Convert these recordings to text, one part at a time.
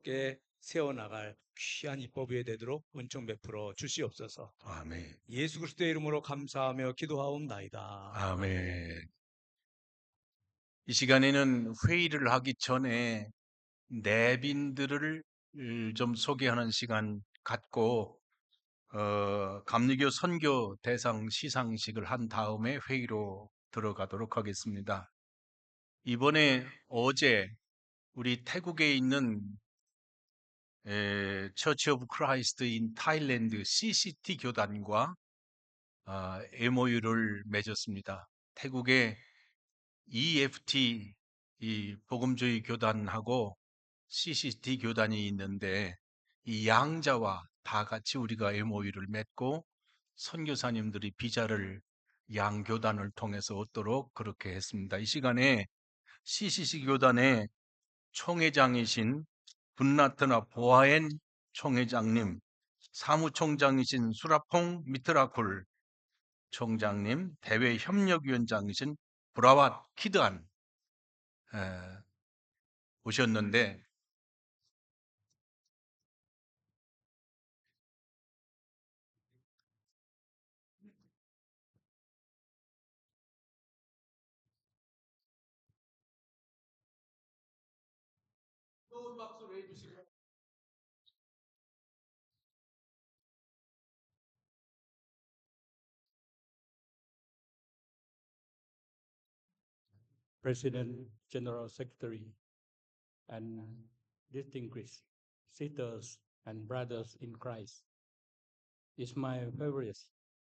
새롭게 세워나갈 귀한 입법위에 되도록 은총 베풀어 주시옵소서. 아멘. 예수 그리스도의 이름으로 감사하며 기도하옵나이다. 아멘. 이 시간에는 회의를 하기 전에 내빈들을 좀 소개하는 시간 갖고 감리교 선교 대상 시상식을 한 다음에 회의로 들어가도록 하겠습니다. 이번에 어제 우리 태국에 있는 처치 오브 크라이스트 인 타일랜드 CCT 교단과 MOU를 맺었습니다. 태국에 EFT 이 복음주의 교단하고 CCT 교단이 있는데 이 양자와 다 같이 우리가 MOU를 맺고 선교사님들이 비자를 양 교단을 통해서 얻도록 그렇게 했습니다. 이 시간에 CCC 교단의 총회장이신 분나트나 보아엔 총회장님, 사무총장이신 수라퐁 미트라쿨 총장님, 대외협력위원장이신 브라왓 키드안 오셨는데 President, General Secretary, and distinguished sisters and brothers in Christ. It's my privilege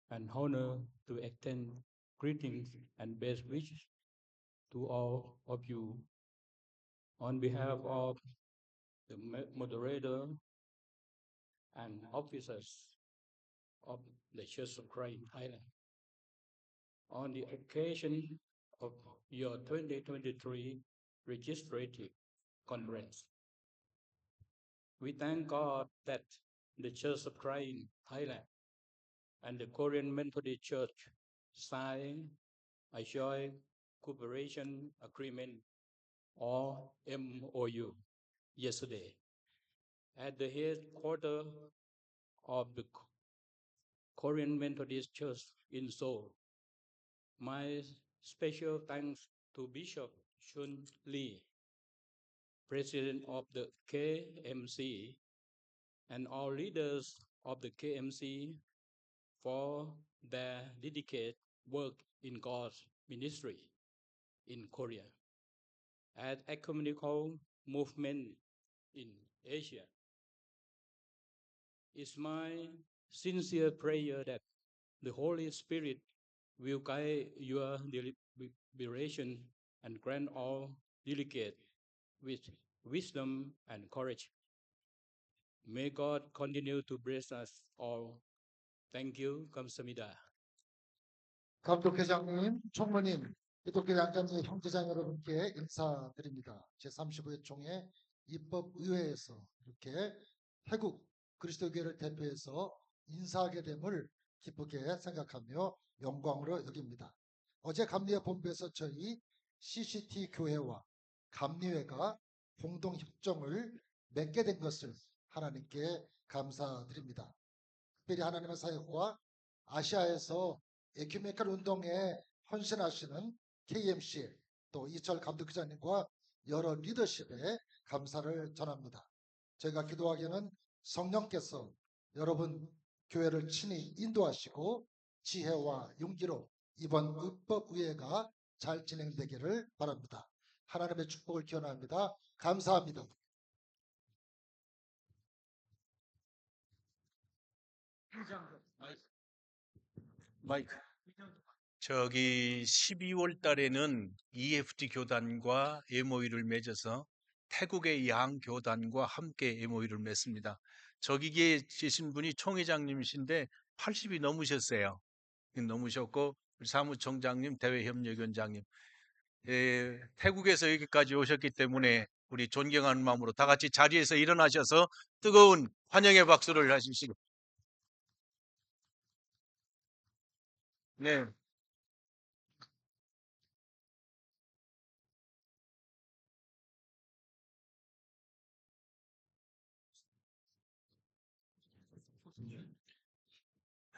and honor to extend greetings and best wishes to all of you on behalf of the moderator and officers of the Church of Christ in Thailand. On the occasion of your 2023 Legislative Conference, we thank God that the Church of Christ in Thailand and the Korean Methodist Church signed a joint cooperation agreement or MOU yesterday at the headquarters of the Korean Methodist Church in Seoul. My special thanks to Bishop Chun Lee, President of the KMC, and all leaders of the KMC for their dedicated work in God's ministry in Korea and ecumenical movement in Asia. It's my sincere prayer that the Holy Spirit will guide your deliberation and grant all delegates with wisdom and courage. May God continue to bless us all. Thank you. 감사합니다. 감독회장님, 총무님, 기독교 양자님, 형제장 여러분께 인사드립니다. 제35회 총회 입법의회에서 이렇게 태국 그리스도교회를 대표해서 인사하게 됨을 기쁘게 생각하며 영광으로 여깁니다. 어제 감리회 본부에서 저희 CCT 교회와 감리회가 공동협정을 맺게 된 것을 하나님께 감사드립니다. 특별히 하나님의 사역과 아시아에서 에큐메니컬 운동에 헌신하시는 KMC 또 이철 감독기자님과 여러 리더십에 감사를 전합니다. 저희가 기도하기에는 성령께서 여러분 교회를 친히 인도하시고 지혜와 용기로 이번 입법의회가 잘 진행되기를 바랍니다. 하나님의 축복을 기원합니다. 감사합니다. 마이크. 저기 12월 달에는 EFT 교단과 MOU를 맺어서 태국의 양 교단과 함께 MOU를 맺습니다. 저기 계신 분이 총회장님이신데 80이 넘으셨어요. 넘으셨고 사무총장님, 대외협력위원장님, 태국에서 여기까지 오셨기 때문에 우리 존경하는 마음으로 다 같이 자리에서 일어나셔서 뜨거운 환영의 박수를 하십시오. 네.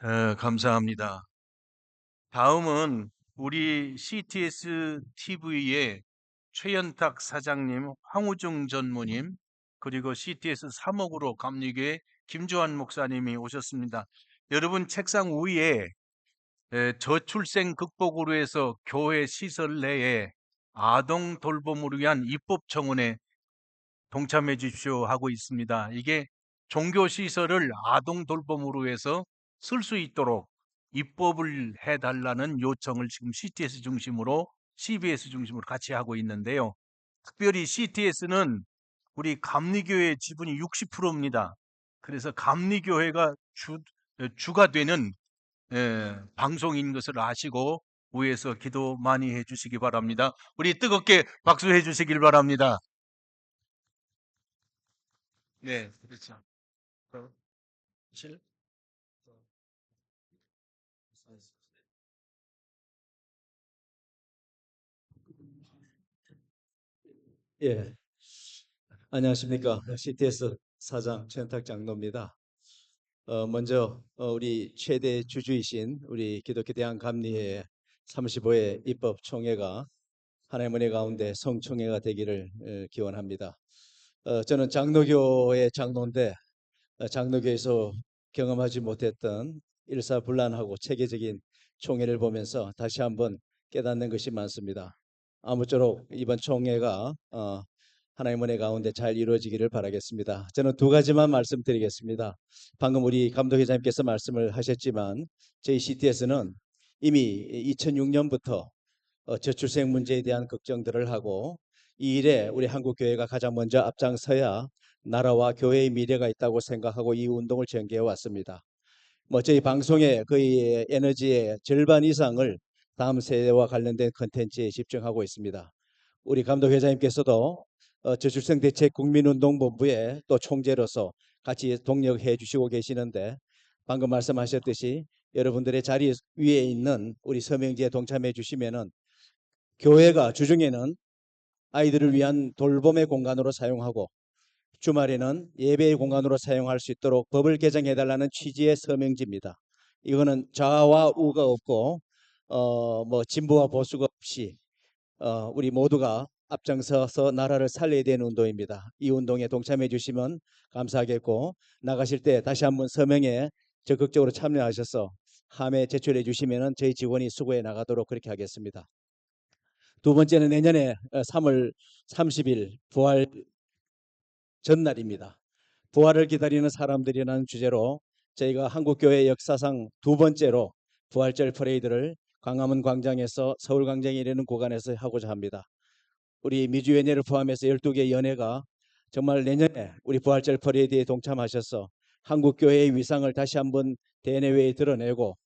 감사합니다. 다음은 우리 CTS TV의 최연탁 사장님, 황우중 전무님, 그리고 CTS 3억으로 감리교회 김주환 목사님이 오셨습니다. 여러분 책상 위에 저출생 극복으로 해서 교회 시설 내에 아동 돌봄을 위한 입법 청원에 동참해 주십시오 하고 있습니다. 이게 종교 시설을 아동 돌봄으로 해서 쓸 수 있도록 입법을 해달라는 요청을 지금 CTS 중심으로 CBS 중심으로 같이 하고 있는데요. 특별히 CTS는 우리 감리교회 지분이 60%입니다. 그래서 감리교회가 주가 되는 방송인 것을 아시고 위에서 기도 많이 해주시기 바랍니다. 우리 뜨겁게 박수해 주시길 바랍니다. 네, 그렇죠. 예, 안녕하십니까. CTS 사장 최현탁 장로입니다. 먼저 우리 최대 주주이신 우리 기독교 대한감리회 35회 입법총회가 하나님의 은혜 가운데 성총회가 되기를 기원합니다. 저는 장로교의 장로인데 장로교에서 경험하지 못했던 일사불란하고 체계적인 총회를 보면서 다시 한번 깨닫는 것이 많습니다. 아무쪼록 이번 총회가 하나님의 은혜 가운데 잘 이루어지기를 바라겠습니다. 저는 두 가지만 말씀드리겠습니다. 방금 우리 감독회장님께서 말씀을 하셨지만 저희 CTS는 이미 2006년부터 저출생 문제에 대한 걱정들을 하고 이 일에 우리 한국교회가 가장 먼저 앞장서야 나라와 교회의 미래가 있다고 생각하고 이 운동을 전개해 왔습니다. 저희 방송의 거의 에너지의 절반 이상을 다음 세대와 관련된 컨텐츠에 집중하고 있습니다. 우리 감독회장님께서도 저출생 대책 국민운동본부의 또 총재로서 같이 동력해 주시고 계시는데 방금 말씀하셨듯이 여러분들의 자리 위에 있는 우리 서명지에 동참해 주시면은 교회가 주중에는 아이들을 위한 돌봄의 공간으로 사용하고 주말에는 예배의 공간으로 사용할 수 있도록 법을 개정해달라는 취지의 서명지입니다. 이거는 좌와 우가 없고 진보와 보수가 없이 우리 모두가 앞장서서 나라를 살려야 되는 운동입니다. 이 운동에 동참해 주시면 감사하겠고 나가실 때 다시 한번 서명에 적극적으로 참여하셔서 함에 제출해 주시면 저희 직원이 수고해 나가도록 그렇게 하겠습니다. 두 번째는 내년에 3월 30일 부활 전날입니다. 부활을 기다리는 사람들이라는 주제로 저희가 한국교회 역사상 두 번째로 부활절 퍼레이드를 광화문 광장에서 서울광장에 이르는 구간에서 하고자 합니다. 우리 미주연예를 포함해서 12개 연예가 정말 내년에 우리 부활절 퍼레이드에 동참하셔서 한국교회의 위상을 다시 한번 대내외에 드러내고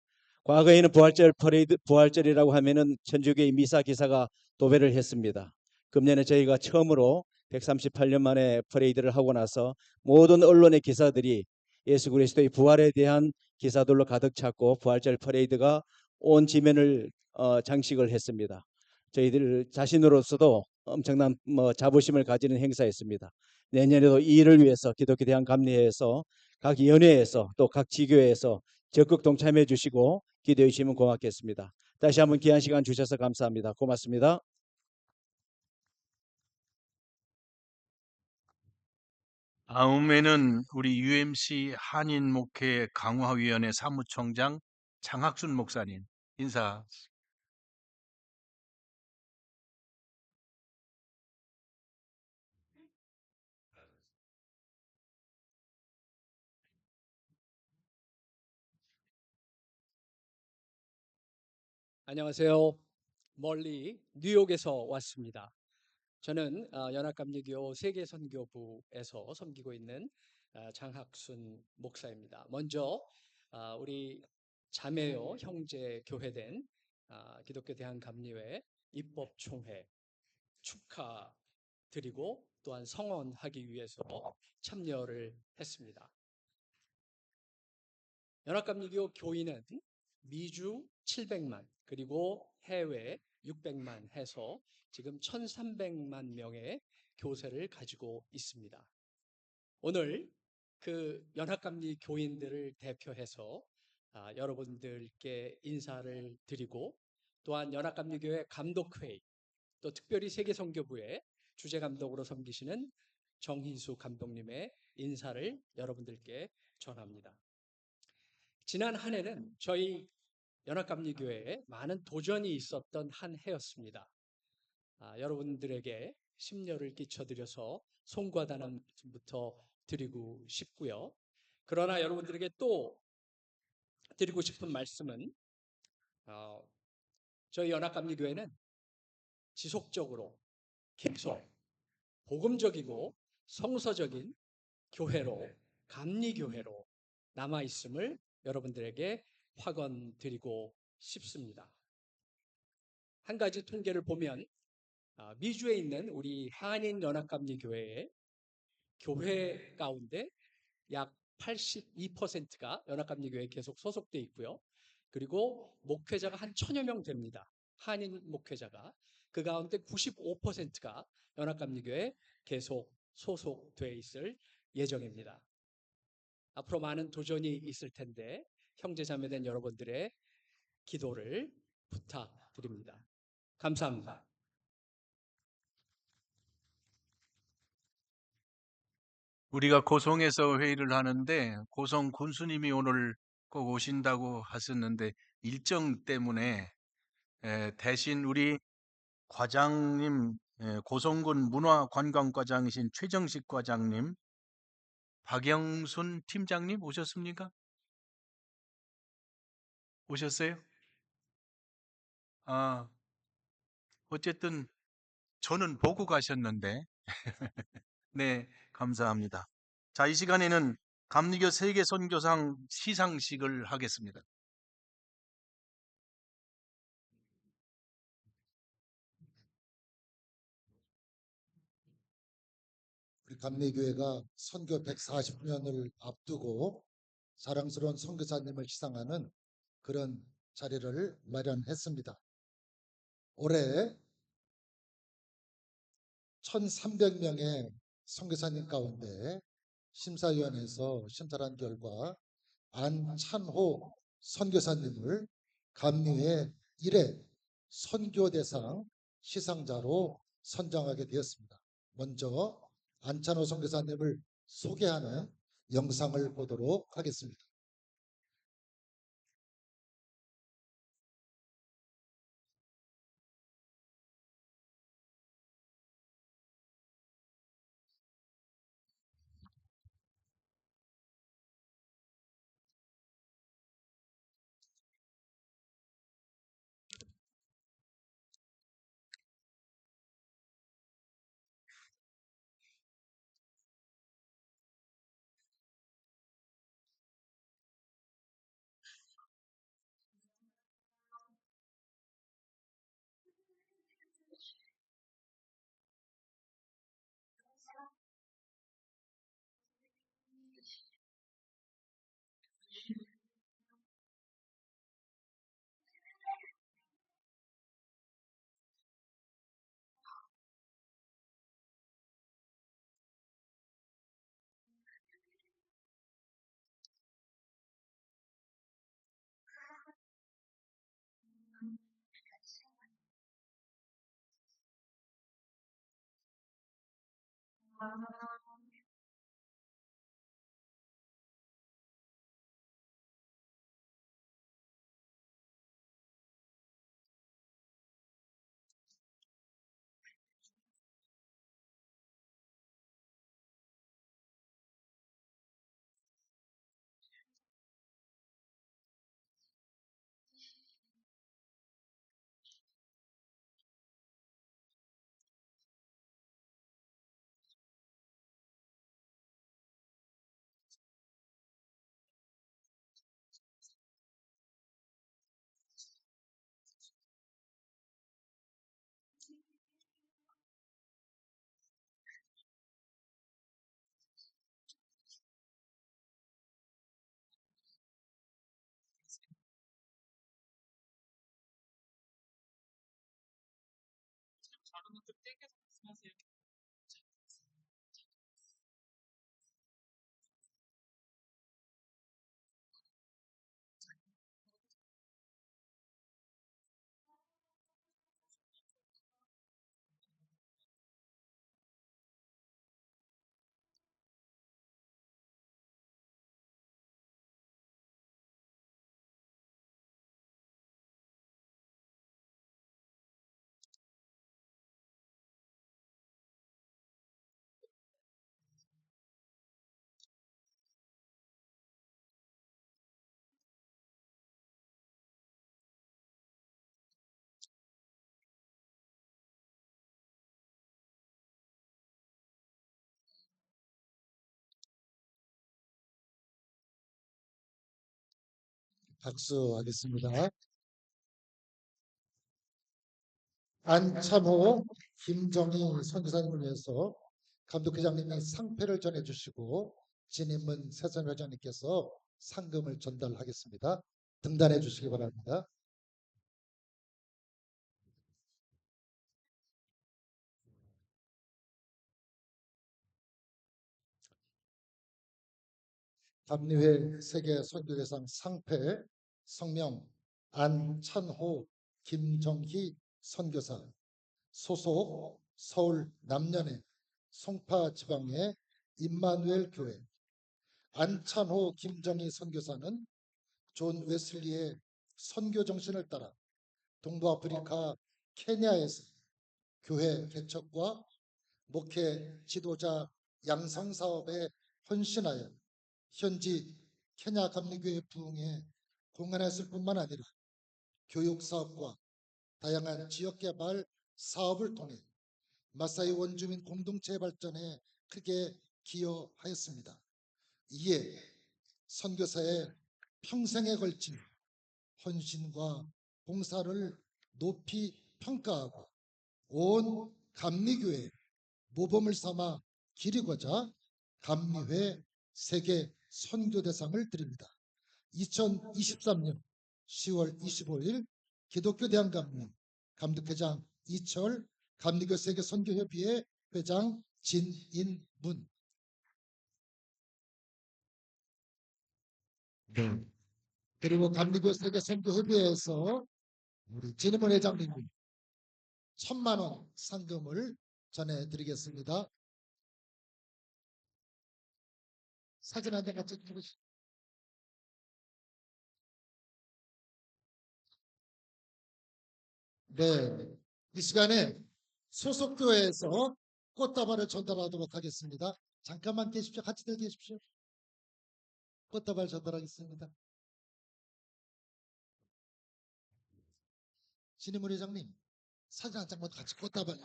과거에는 부활절 퍼레이드, 부활절이라고 하면은 천주교의 미사 기사가 도배를 했습니다. 금년에 저희가 처음으로 138년 만에 퍼레이드를 하고 나서 모든 언론의 기사들이 예수 그리스도의 부활에 대한 기사들로 가득 찼고 부활절 퍼레이드가 온 지면을 장식을 했습니다. 저희들 자신으로서도 엄청난 자부심을 가지는 행사였습니다. 내년에도 이 일을 위해서 기독교 대한감리회에서 각 연회에서 또 각 지교회에서 적극 동참해 주시고 기도해 주시면 고맙겠습니다. 다시 한번 귀한 시간 주셔서 감사합니다. 고맙습니다. 다음에는 우리 UMC 한인목회 강화위원회 사무총장 장학순 목사님 인사. 안녕하세요. 멀리 뉴욕에서 왔습니다. 저는 연합감리교 세계선교부에서 섬기고 있는 장학순 목사입니다. 먼저 우리 자매요 형제 교회된 기독교 대한감리회 입법총회 축하드리고 또한 성원하기 위해서 참여를 했습니다. 연합감리교 교인은 미주 700만 그리고 해외 600만 해서 지금 1300만 명의 교세를 가지고 있습니다. 오늘 그 연합감리 교인들을 대표해서 여러분들께 인사를 드리고 또한 연합감리교회 감독회의 또 특별히 세계선교부의 주재감독으로 섬기시는 정희수 감독님의 인사를 여러분들께 전합니다. 지난 한 해는 저희 연합감리교회에 많은 도전이 있었던 한 해였습니다. 여러분들에게 심려를 끼쳐드려서 송구하다는부터 드리고 싶고요. 그러나 여러분들에게 또 드리고 싶은 말씀은 저희 연합감리교회는 지속적으로 계속 복음적이고 성서적인 교회로 감리교회로 남아있음을 여러분들에게 확언드리고 싶습니다. 한 가지 통계를 보면 미주에 있는 우리 한인연합감리교회의 교회 가운데 약 82%가 연합감리교회에 계속 소속돼 있고요. 그리고 목회자가 한 1000여 명 됩니다. 한인 목회자가. 그 가운데 95%가 연합감리교회에 계속 소속돼 있을 예정입니다. 앞으로 많은 도전이 있을 텐데 형제자매된 여러분들의 기도를 부탁드립니다. 감사합니다. 우리가 고성에서 회의를 하는데 고성 군수님이 오늘 꼭 오신다고 하셨는데 일정 때문에 대신 우리 과장님, 고성군 문화관광과장이신 최정식 과장님, 박영순 팀장님 오셨습니까? 오셨어요? 어쨌든 저는 보고 가셨는데 네, 감사합니다. 자, 이 시간에는 감리교 세계 선교상 시상식을 하겠습니다. 우리 감리교회가 선교 140주년을 앞두고 사랑스러운 선교사님을 시상하는 그런 자리를 마련했습니다. 올해 1300명의 선교사님 가운데 심사위원회에서 심사를 한 결과 안찬호 선교사님을 감리회 1회 선교대상 시상자로 선정하게 되었습니다. 먼저 안찬호 선교사님을 소개하는 영상을 보도록 하겠습니다. 박수하겠습니다. 안찬호, 김정희 선교사님을 위해서 감독회장님이 상패를 전해주시고 진임문 세선회장님께서 상금을 전달하겠습니다. 등단해 주시기 바랍니다. 감리회 세계 선교대상 상패 성명 안찬호 김정희 선교사 소속 서울 남년의 송파 지방의 임마누엘 교회 안찬호 김정희 선교사는 존 웨슬리의 선교 정신을 따라 동부아프리카 케냐에서 교회 개척과 목회 지도자 양성 사업에 헌신하여 현지 케냐 감리교회 부흥에 공헌했을 뿐만 아니라 교육 사업과 다양한 지역 개발 사업을 통해 마사이 원주민 공동체 발전에 크게 기여하였습니다. 이에 선교사의 평생에 걸친 헌신과 봉사를 높이 평가하고 온 감리교회 모범을 삼아 기리고자 감리회 세계 선교대상을 드립니다. 2023년 10월 25일 기독교 대한감리 감독회장 이철 감리교 세계 선교협의회 회장 진인문. 네. 그리고 감리교 세계 선교협의회에서 우리 진인문 회장님이 1,000만 원 상금을 전해드리겠습니다. 사진 한 장 같이 찍으시죠. 네, 이 시간에 소속 교회에서 꽃다발을 전달하도록 하겠습니다. 잠깐만 계십시오. 같이들 계십시오. 꽃다발 전달하겠습니다. 진인문 회장님, 사진 한 장만 같이 꽃다발.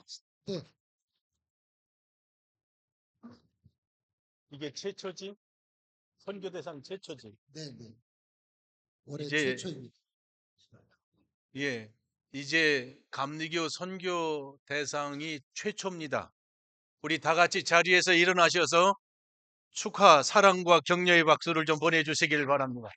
네, 이게 최초지? 선교대상 최초지? 네, 네. 올해 이제 최초입니다. 예, 이제 감리교 선교 대상이 최초입니다. 우리 다 같이 자리에서 일어나셔서 축하, 사랑과 격려의 박수를 좀 보내주시길 바랍니다.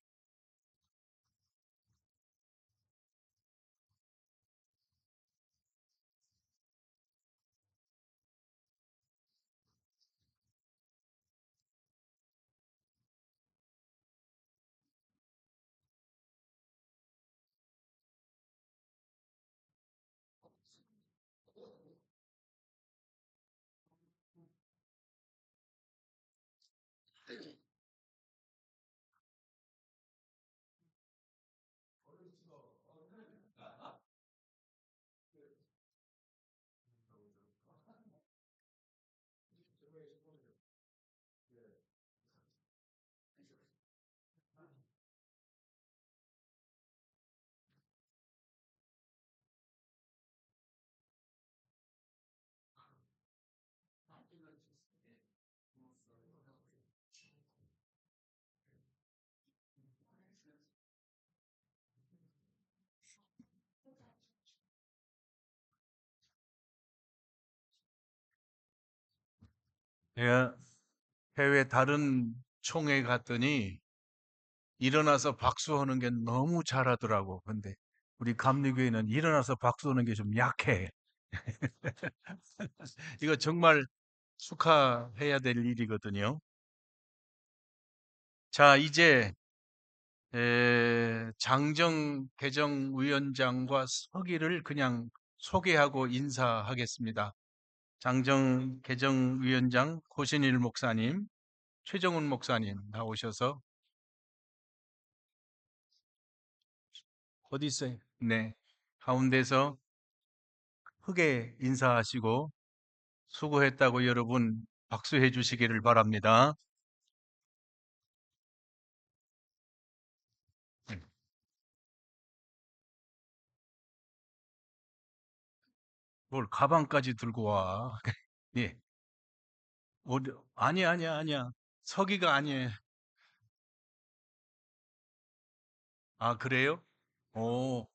제가 해외 다른 총회 갔더니 일어나서 박수하는 게 너무 잘하더라고. 근데 우리 감리교회는 일어나서 박수하는 게 좀 약해. 이거 정말 축하해야 될 일이거든요. 자, 이제 장정 개정위원장과 서기를 그냥 소개하고 인사하겠습니다. 장정 개정위원장 고신일 목사님, 최정훈 목사님 나오셔서 어디 있어요? 네, 가운데서 크게 인사하시고 수고했다고 여러분 박수해 주시기를 바랍니다. 뭘 가방까지 들고 와. 예. 아니야. 서기가 아니에요. 아, 그래요? 오,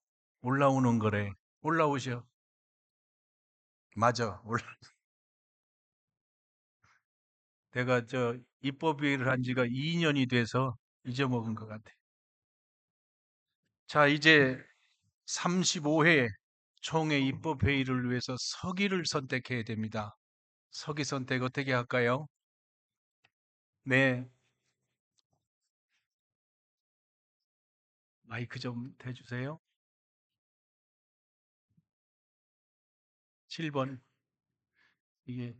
올라오는 거래. 올라오셔. 맞아. 내가 입법위를 한 지가 2년이 돼서 잊어먹은 것 같아. 자, 이제 35회 총회 입법회의를 위해서 서기를 선택해야 됩니다. 서기 선택 어떻게 할까요? 네. 마이크 좀 대주세요. 7번. 이게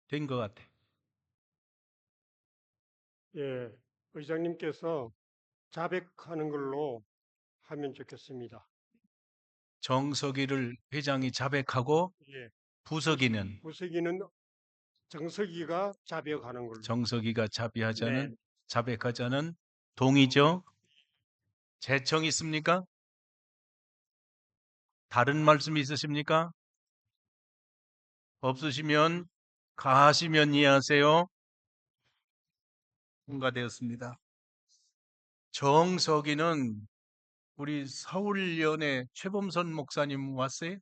된 것 같아. 예, 의장님께서 자백하는 걸로 하면 좋겠습니다. 정석이를 회장이 자백하고 예, 부석이는 부석이는 정석이가 자백하는 걸로. 정석이가 네, 자백하자는 동의죠? 재청 있습니까? 다른 말씀 있으십니까? 없으시면 가하시면 이해하세요. 통과되었습니다. 정석이는 우리 서울연의 최범선 목사님 왔어요?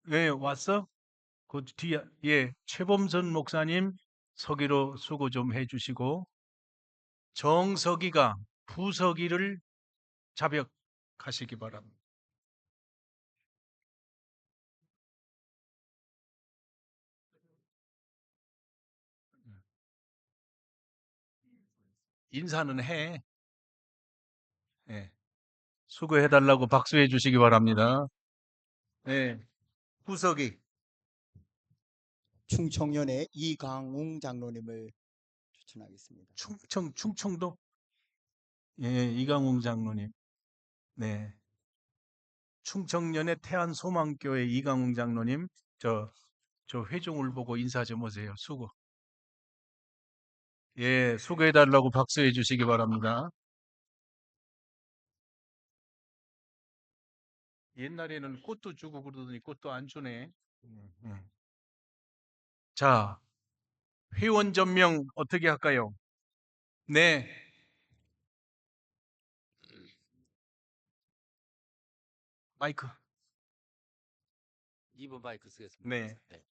네, 왔어? 그 뒤에, 예, 최범선 목사님 서기로 수고 좀 해주시고, 정석이가 부석이를 자백하시기 바랍니다. 인사는 해. 예. 수고해달라고 박수해 주시기 바랍니다. 네. 부석이. 충청연의 이강웅 장로님을 추천하겠습니다. 충청도? 예, 이강웅 장로님. 네. 충청연의 태안소망교회 이강웅 장로님, 저 회종을 보고 인사 좀 하세요. 수고. 예, 수고해달라고 박수해 주시기 바랍니다. 옛날에는 꽃도 주고 그러더니 꽃도 안 주네. 자, 회원 전명 어떻게 할까요? 네. 마이크. 2번 마이크 쓰겠습니다. 네.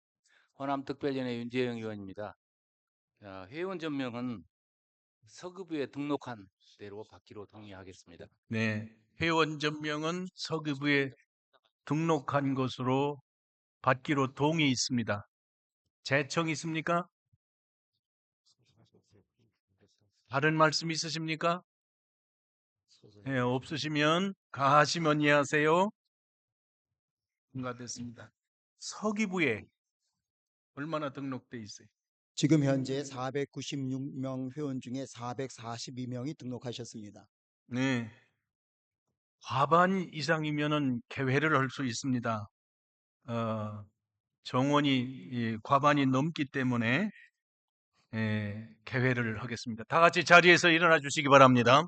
호남특별위원회 윤재영 의원입니다. 회원 전명은 서급부에 등록한 대로 받기로 동의하겠습니다. 네. 회원 전명은 서기부에 등록한 것으로 받기로 동의 있습니다. 재청 있습니까? 다른 말씀 있으십니까? 네, 없으시면 가하시면 이해하세요. 통과됐습니다. 서기부에 얼마나 등록돼 있어요? 지금 현재 496명 회원 중에 442명이 등록하셨습니다. 네. 과반 이상이면은 개회를 할 수 있습니다. 정원이 과반이 넘기 때문에 개회를 하겠습니다. 다 같이 자리에서 일어나 주시기 바랍니다.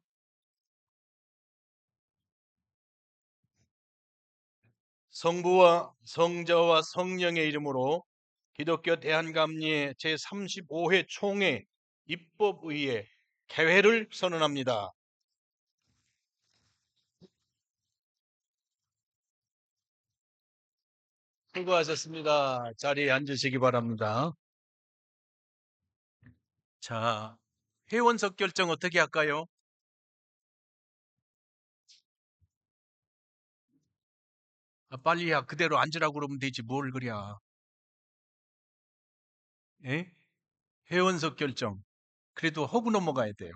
성부와 성자와 성령의 이름으로 기독교 대한감리회 제35회 총회 입법의회 개회를 선언합니다. 수고하셨습니다. 자리에 앉으시기 바랍니다. 자, 회원석 결정 어떻게 할까요? 빨리야. 그대로 앉으라고 그러면 되지 뭘 그래. 예? 회원석 결정. 그래도 하고 넘어가야 돼요.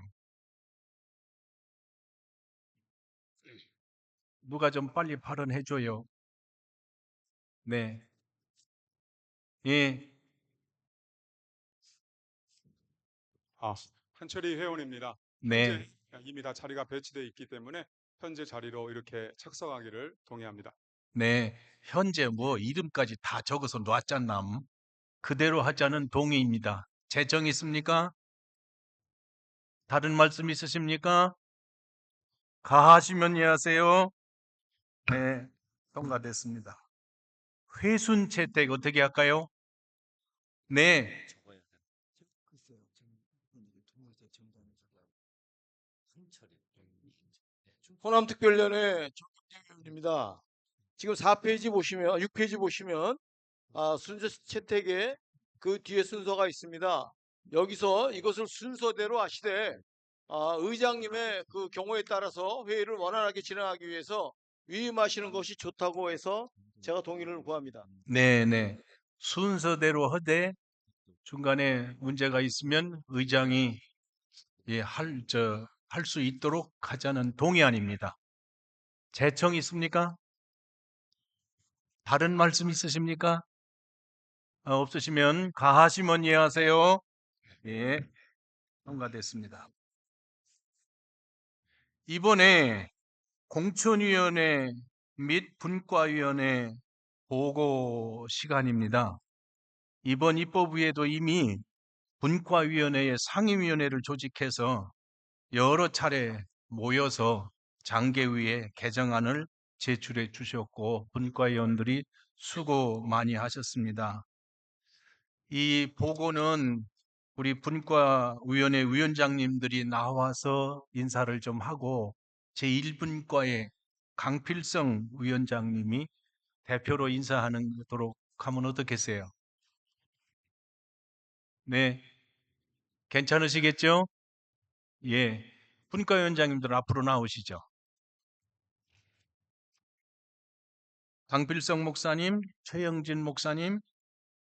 누가 좀 빨리 발언해줘요. 네. 예. 한철희 회원입니다. 네. 현재 이미 다 자리가 배치되어 있기 때문에 현재 자리로 이렇게 착석하기를 동의합니다. 네. 현재 뭐 이름까지 다 적어서 놨잖아. 그대로 하자는 동의입니다. 재정 있습니까? 다른 말씀 있으십니까? 가하시면 이해하세요. 네. 통과됐습니다. 회순 채택 어떻게 할까요? 네. 호남특별위원회 정경재입니다. 지금 4페이지 보시면 6페이지 보시면 순서 채택에 그 뒤에 순서가 있습니다. 여기서 이것을 순서대로 하시되 의장님의 그 경우에 따라서 회의를 원활하게 진행하기 위해서 위임하시는 것이 좋다고 해서 제가 동의를 구합니다. 네. 순서대로 하되 중간에 문제가 있으면 의장이 할 수 있도록 하자는 동의안입니다. 재청 있습니까? 다른 말씀 있으십니까? 없으시면 가하시면 예하세요. 예, 통과됐습니다. 이번에 공천위원회 및 분과위원회 보고 시간입니다. 이번 입법위에도 이미 분과위원회의 상임위원회를 조직해서 여러 차례 모여서 장개위에 개정안을 제출해 주셨고 분과위원들이 수고 많이 하셨습니다. 이 보고는 우리 분과위원회 위원장님들이 나와서 인사를 좀 하고 제1분과의 강필성 위원장님이 대표로 인사하도록 하면 어떻겠어요? 네, 괜찮으시겠죠? 예, 분과위원장님들 앞으로 나오시죠. 강필성 목사님, 최영진 목사님,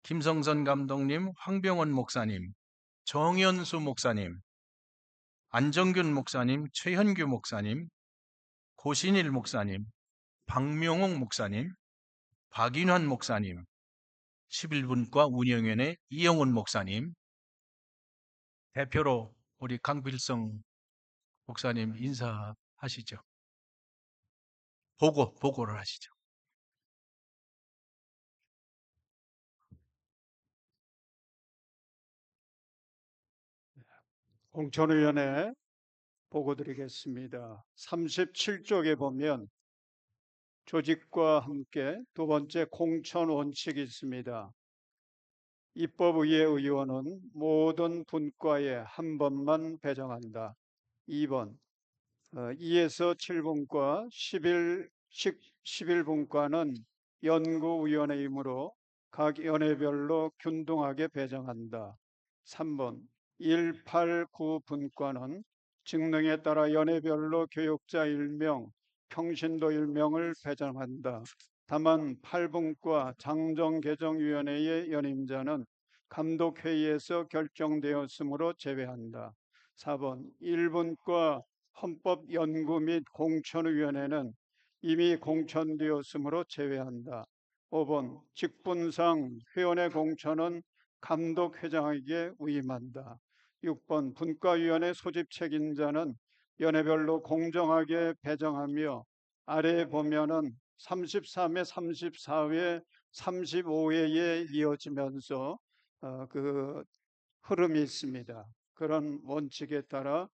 김성선 감독님, 황병원 목사님, 정연수 목사님, 안정균 목사님, 최현규 목사님, 고신일 목사님, 박명옥 목사님, 박인환 목사님, 11분과 운영위원회 이영훈 목사님, 대표로 우리 강필성 목사님 인사하시죠. 보고를 하시죠. 공천위원회 보고 드리겠습니다. 37쪽에 보면 조직과 함께 두 번째 공천 원칙이 있습니다. 입법의회 의원은 모든 분과에 한 번만 배정한다. 2번 2에서 7분과 11분과는 연구위원회이므로 각 연회별로 균등하게 배정한다. 3번 1, 8, 9분과는 직능에 따라 연회별로 교육자 1명, 평신도 1명을 배정한다. 다만 8분과 장정개정위원회의 연임자는 감독회의에서 결정되었으므로 제외한다. 4번 1분과 헌법연구 및 공천위원회는 이미 공천되었으므로 제외한다. 5번 직분상 회원의 공천은 감독회장에게 위임한다. 6번 분과위원회 소집 책임자는 연회별로 공정하게 배정하며 아래에 보면은 33회, 34회, 35회에 이어지면서 그 흐름이 있습니다. 그런 원칙에 따라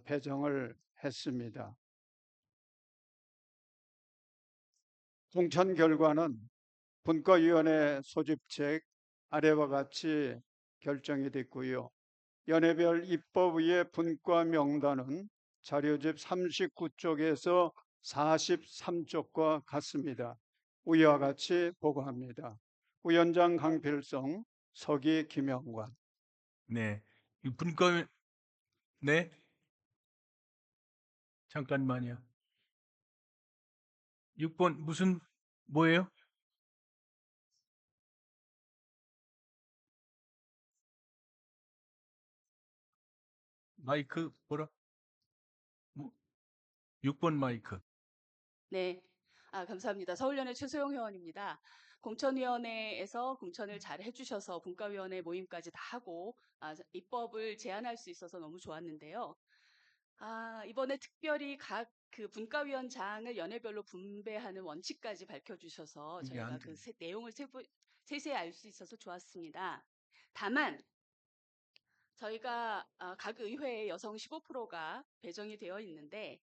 배정을 했습니다. 공천 결과는 분과위원회 소집책 아래와 같이 결정이 됐고요. 연회별 입법위의 분과 명단은 자료집 39쪽에서 43쪽과 같습니다. 위와 같이 보고합니다. 위원장 강필성, 서기 김영관. 네, 이 분과 네, 잠깐만요. 6번 무슨 뭐예요? 마이크 뭐라? 6번 마이크. 네, 감사합니다. 서울연의 최소영 회원입니다. 공천위원회에서 공천을 잘 해주셔서 분과위원회 모임까지 다 하고 입법을 제안할 수 있어서 너무 좋았는데요. 이번에 특별히 각 그 분과위원장을 연회별로 분배하는 원칙까지 밝혀주셔서 저희가 그 내용을 세세히 알 수 있어서 좋았습니다. 다만 저희가 각 의회에 여성 15%가 배정이 되어 있는데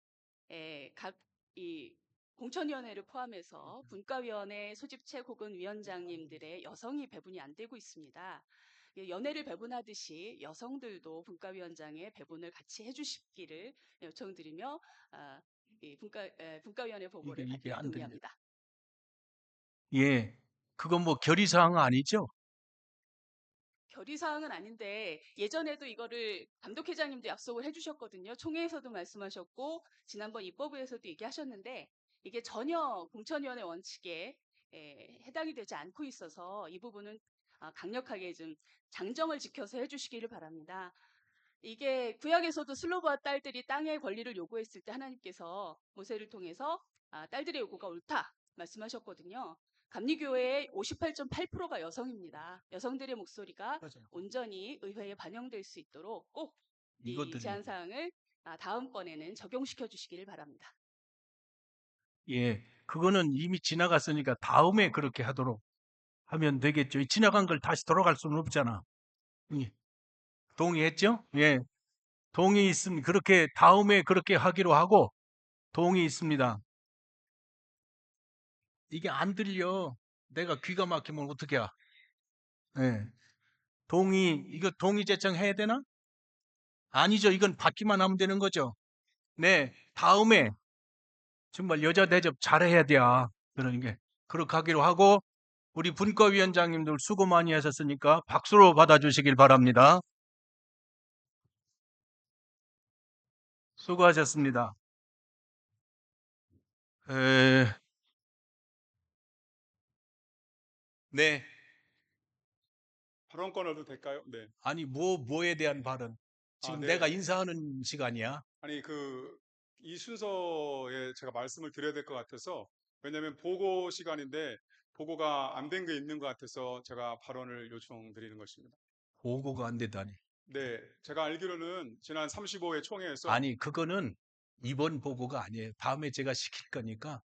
각 이 공천위원회를 포함해서 분과위원회 소집책 혹은 위원장님들의 여성이 배분이 안 되고 있습니다. 연회를 배분하듯이 여성들도 분과위원장의 배분을 같이 해주시기를 요청드리며 이 분과위원회 보고를 이게 받기를 안 들려. 동의합니다. 예, 그건 뭐 결의사항 아니죠? 결의사항은 아닌데 예전에도 이거를 감독회장님도 약속을 해주셨거든요. 총회에서도 말씀하셨고 지난번 입법부에서도 얘기하셨는데 이게 전혀 공천위원회 원칙에 해당이 되지 않고 있어서 이 부분은 강력하게 좀 장정을 지켜서 해주시기를 바랍니다. 이게 구약에서도 슬로바와 딸들이 땅의 권리를 요구했을 때 하나님께서 모세를 통해서 딸들의 요구가 옳다 말씀하셨거든요. 감리교회의 58.8%가 여성입니다. 여성들의 목소리가 온전히 의회에 반영될 수 있도록 꼭 이 이것들이 제안 사항을 다음번에는 적용시켜 주시기를 바랍니다. 예, 그거는 이미 지나갔으니까 다음에 그렇게 하도록 하면 되겠죠. 이 지나간 걸 다시 돌아갈 수는 없잖아. 예. 동의했죠? 예. 동의 있으면 그렇게 다음에 그렇게 하기로 하고 동의 있습니다. 이게 안 들려. 내가 귀가 막히면 어떻게 해? 예. 이거 동의 제청해야 되나? 아니죠. 이건 받기만 하면 되는 거죠. 네. 다음에 정말 여자 대접 잘해야 돼. 그런 게. 그렇게 하기로 하고 우리 분과위원장님들 수고 많이 하셨으니까 박수로 받아주시길 바랍니다. 수고하셨습니다. 네. 발언권 얻어도 될까요? 네. 아니 뭐에 대한 발언? 지금 네. 내가 인사하는 시간이야. 아니 이 순서에 제가 말씀을 드려야 될 것 같아서 왜냐하면 보고 시간인데 보고가 안 된 게 있는 것 같아서 제가 발언을 요청드리는 것입니다. 보고가 안 되다니. 네, 제가 알기로는 지난 35회 총회에서 아니 그거는 이번 보고가 아니에요. 다음에 제가 시킬 거니까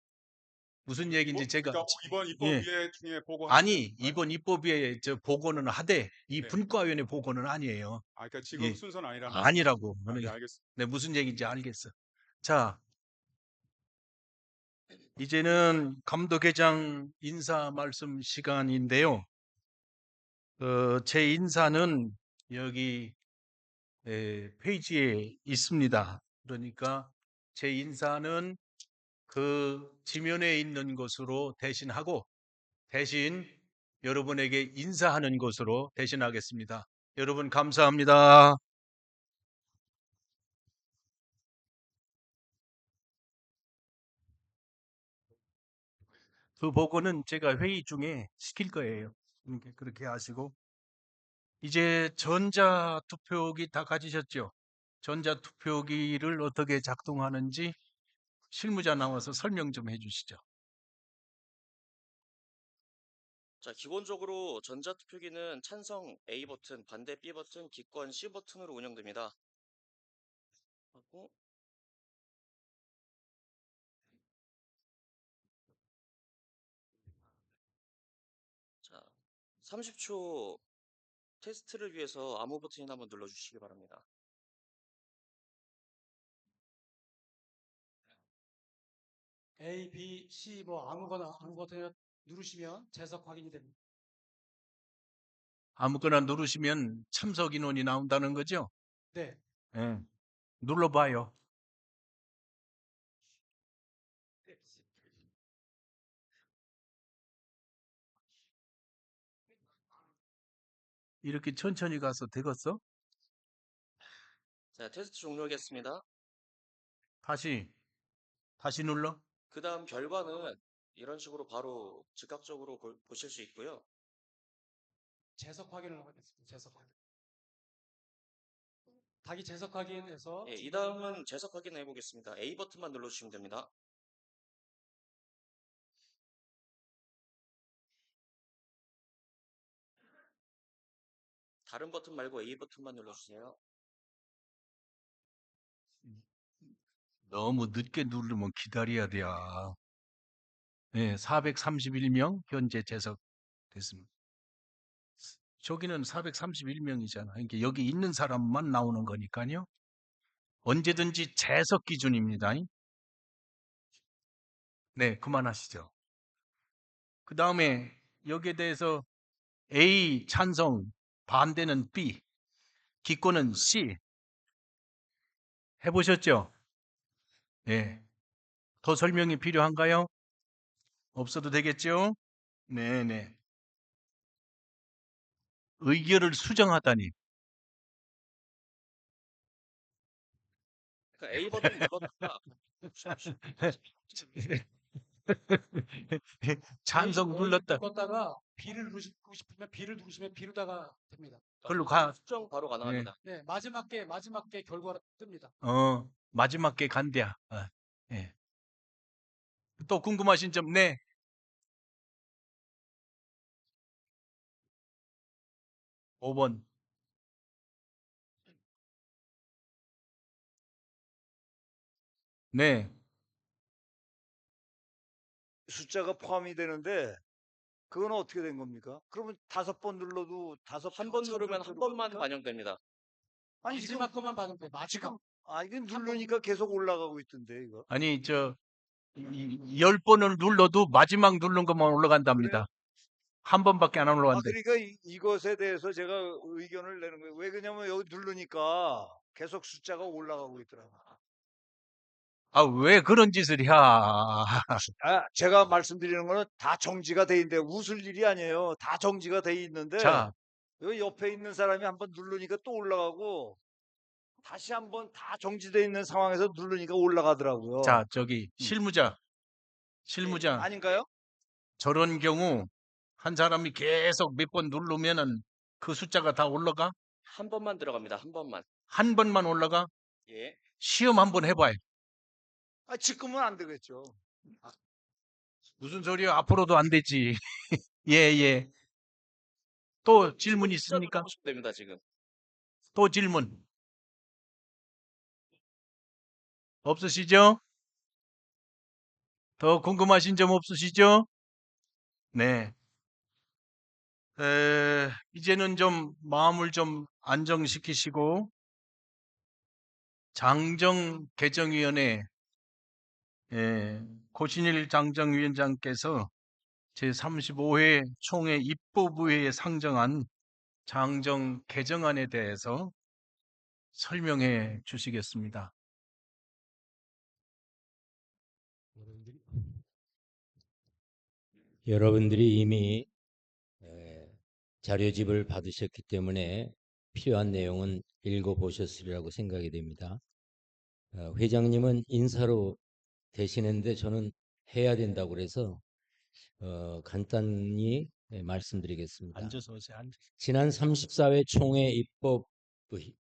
무슨 얘기인지 제가 그러니까 이번 예. 입법위에 중에 보고 아니 이번 입법위에 저 보고는 하되 이 네. 분과위원회 보고는 아니에요. 그러니까 지금 예. 순서는 아니라는 아니라고. 네, 알겠습니다. 네, 무슨 얘기인지 알겠어. 자, 이제는 감독회장 인사 말씀 시간인데요. 제 인사는 여기 페이지에 있습니다. 그러니까 제 인사는 그 지면에 있는 것으로 대신하고 대신 여러분에게 인사하는 것으로 대신하겠습니다. 여러분 감사합니다. 그 보고는 제가 회의 중에 시킬 거예요. 그렇게 하시고 이제 전자투표기 다 가지셨죠? 전자투표기를 어떻게 작동하는지 실무자 나와서 설명 좀 해주시죠. 자, 기본적으로 전자투표기는 찬성 A 버튼, 반대 B 버튼, 기권 C 버튼으로 운영됩니다. 하고 자, 30초 테스트를 위해서 아무 버튼이나 한번 눌러주시기 바랍니다. A, B, C 뭐 아무거나 아무 버튼 누르시면 재석 확인이 됩니다. 아무거나 누르시면 참석 인원이 나온다는 거죠? 네. 예. 눌러봐요. 이렇게 천천히 가서 되겠어? 자, 테스트 종료하겠습니다. 다시 눌러? 그 다음 결과는 이런 식으로 바로 즉각적으로 보실 수 있고요. 재석 확인을 하겠습니다. 재석 확인. 닭이 재석 확인해서 예, 이 다음은 재석 확인해 보겠습니다. A 버튼만 눌러주시면 됩니다. 다른 버튼 말고 A 버튼만 눌러주세요. 너무 늦게 누르면 기다려야 돼요. 네, 431명 현재 재석됐습니다. 저기는 431명이잖아. 그러니까 여기 있는 사람만 나오는 거니까요. 언제든지 재석 기준입니다. 네, 그만하시죠. 그 다음에 여기에 대해서 A 찬성, 반대는 B, 기권은 C. 해보셨죠? 네. 더 설명이 필요한가요? 없어도 되겠죠? 네네. 의결을 수정하다니. 그러니까 A 버튼 눌렀다가 찬성 눌렀다. 껐다가 B를 누르시고 싶으면 B를 누르시면 B로다가 됩니다. 그걸로 가. 수정 바로 가능합니다. 네, 마지막 게 결과가 뜹니다. 마지막 게 간대야. 예. 또 궁금하신 점, 네. (5번) 네. 숫자가 포함이 되는데 그건 어떻게 된 겁니까? 그러면 5번 눌러도 1번 누르면 한 번만 반영됩니다. 아니 마지막 것만 반영돼. 마지막. 이거 누르니까 계속 올라가고 있던데 이거. 아니 10번을 눌러도 마지막 누른 것만 올라간답니다. 한 번밖에 안 올라간대. 그러니까 이것에 대해서 제가 의견을 내는 거예요. 왜 그러냐면 여기 누르니까 계속 숫자가 올라가고 있더라고요. 왜 그런 짓을 해? 제가 말씀드리는 거는 다 정지가 돼 있는데 웃을 일이 아니에요. 다 정지가 돼 있는데 자, 여기 옆에 있는 사람이 한번 누르니까 또 올라가고 다시 한번 다 정지돼 있는 상황에서 누르니까 올라가더라고요. 자, 실무자. 아닌가요? 저런 경우 한 사람이 계속 몇 번 누르면은 그 숫자가 다 올라가? 한 번만 들어갑니다. 한 번만. 한 번만 올라가? 예. 시험 한번 해봐요. 지금은 안 되겠죠. 무슨 소리야? 앞으로도 안 되지. 예. 또 질문 있습니까? 보시면 됩니다, 지금. 또 질문. 없으시죠? 더 궁금하신 점 없으시죠? 네. 이제는 좀 마음을 좀 안정시키시고 장정개정위원회 고신일 장정위원장께서 제35회 총회 입법의회에 상정한 장정 개정안에 대해서 설명해 주시겠습니다. 여러분들이 이미 자료집을 받으셨기 때문에 필요한 내용은 읽어보셨으리라고 생각이 됩니다. 회장님은 인사로 되시는데 저는 해야 된다고 그래서 간단히 말씀드리겠습니다. 앉아서 오세요. 지난 34회 총회